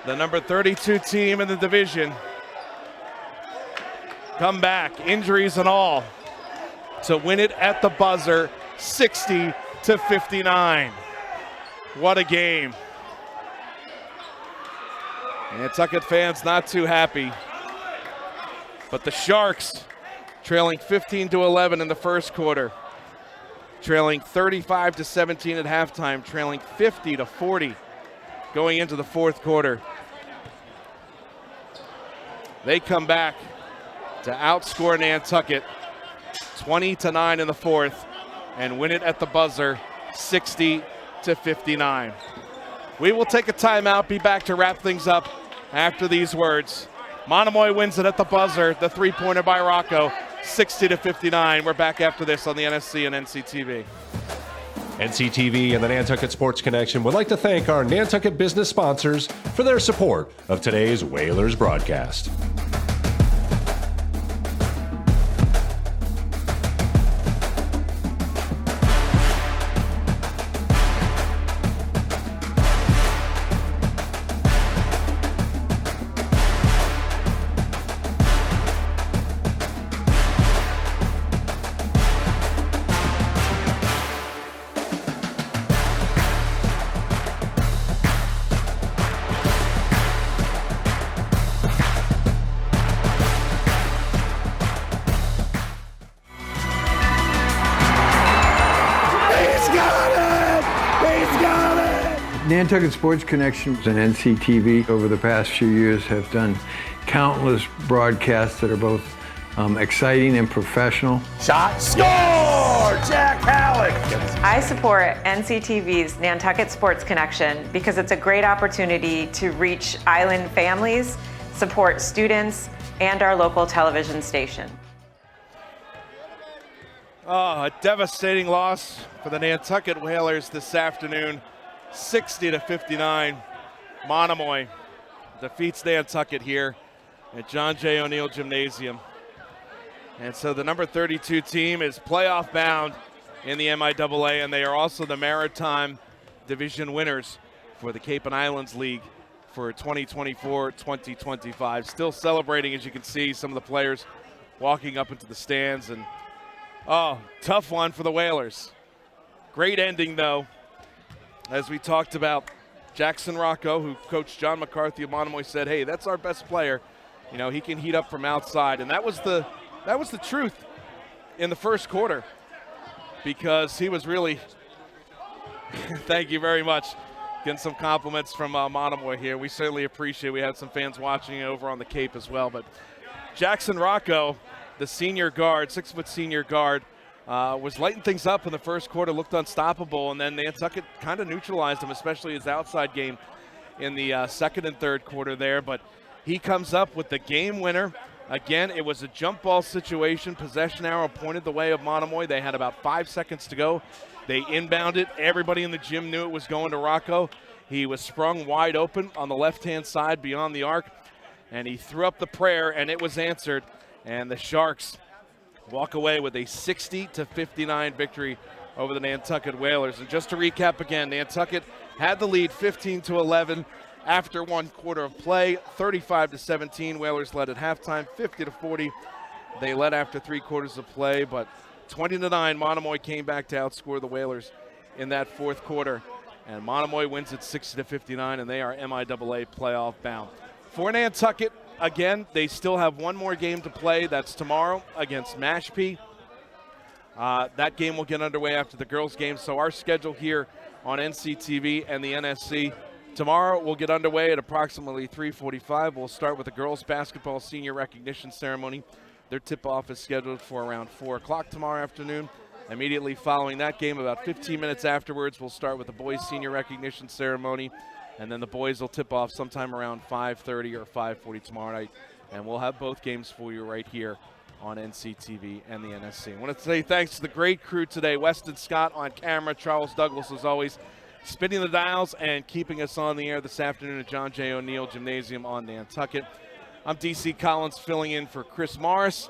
the number 32 team in the division, come back, injuries and all, to win it at the buzzer, 60-59. What a game. Nantucket fans not too happy. But the Sharks trailing 15-11 in the first quarter, trailing 35-17 at halftime, trailing 50-40 going into the fourth quarter. They come back to outscore Nantucket 20-9 in the fourth and win it at the buzzer 60-59. We will take a timeout, be back to wrap things up after these words. Monomoy wins it at the buzzer, the three-pointer by Rocco, 60-59. We're back after this on the NSC and NCTV. NCTV and the Nantucket Sports Connection would like to thank our Nantucket business sponsors for their support of today's Whalers broadcast. Nantucket Sports Connection and NCTV over the past few years have done countless broadcasts that are both exciting and professional. Shot, score! Jack Halleck! I support NCTV's Nantucket Sports Connection because it's a great opportunity to reach island families, support students, and our local television station. Oh, a devastating loss for the Nantucket Whalers this afternoon. 60-59. Monomoy defeats Nantucket here at John J. O'Neill Gymnasium. And so the number 32 team is playoff bound in the MIAA, and they are also the Maritime Division winners for the Cape and Islands League for 2024-2025. Still celebrating, as you can see, some of the players walking up into the stands. And tough one for the Whalers. Great ending, though. As we talked about, Jackson Rocco, who Coach John McCarthy of Monomoy said, hey, that's our best player. You know, he can heat up from outside. And that was the truth in the first quarter, because he was really thank you very much. Getting some compliments from Monomoy here. We certainly appreciate it. We had some fans watching over on the Cape as well. But Jackson Rocco, the senior guard, 6-foot senior guard, was lighting things up in the first quarter, looked unstoppable, and then Nantucket kind of neutralized him, especially his outside game in the second and third quarter there. But he comes up with the game winner. Again, it was a jump ball situation. Possession arrow pointed the way of Monomoy. They had about 5 seconds to go. They inbounded. Everybody in the gym knew it was going to Rocco. He was sprung wide open on the left-hand side beyond the arc, and he threw up the prayer, and it was answered. And the Sharks walk away with a 60-59 victory over the Nantucket Whalers. And just to recap again, Nantucket had the lead 15-11 after one quarter of play, 35-17. Whalers led at halftime, 50-40. They led after 3 quarters of play, but 20-9, Monomoy came back to outscore the Whalers in that fourth quarter. And Monomoy wins at 60-59, and they are MIAA playoff bound. For Nantucket, again, they still have one more game to play. That's tomorrow against Mashpee. That game will get underway after the girls' game. So our schedule here on NCTV and the NSC, tomorrow will get underway at approximately 3:45. We'll start with the girls' basketball senior recognition ceremony. Their tip-off is scheduled for around 4 o'clock tomorrow afternoon. Immediately following that game, about 15 minutes afterwards, we'll start with the boys' senior recognition ceremony, and then the boys will tip off sometime around 5:30 or 5:40 tomorrow night, and we'll have both games for you right here on NCTV and the NSC. I want to say thanks to the great crew today, Weston Scott on camera, Charles Douglas as always, spinning the dials and keeping us on the air this afternoon at John J. O'Neill Gymnasium on Nantucket. I'm DC Collins filling in for Chris Morris.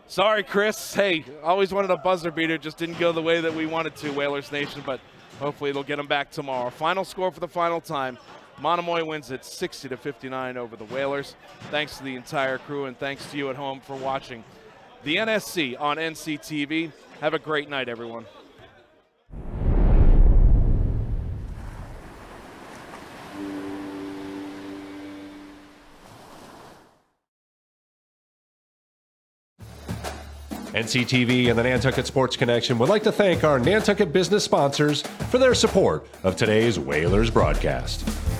Sorry, Chris. Hey, always wanted a buzzer beater. Just didn't go the way that we wanted to, Whalers Nation, but hopefully it'll get them back tomorrow. Final score for the final time. Monomoy wins it 60-59 over the Whalers. Thanks to the entire crew, and thanks to you at home for watching the NSC on NCTV. Have a great night, everyone. NCTV and the Nantucket Sports Connection would like to thank our Nantucket business sponsors for their support of today's Whalers broadcast.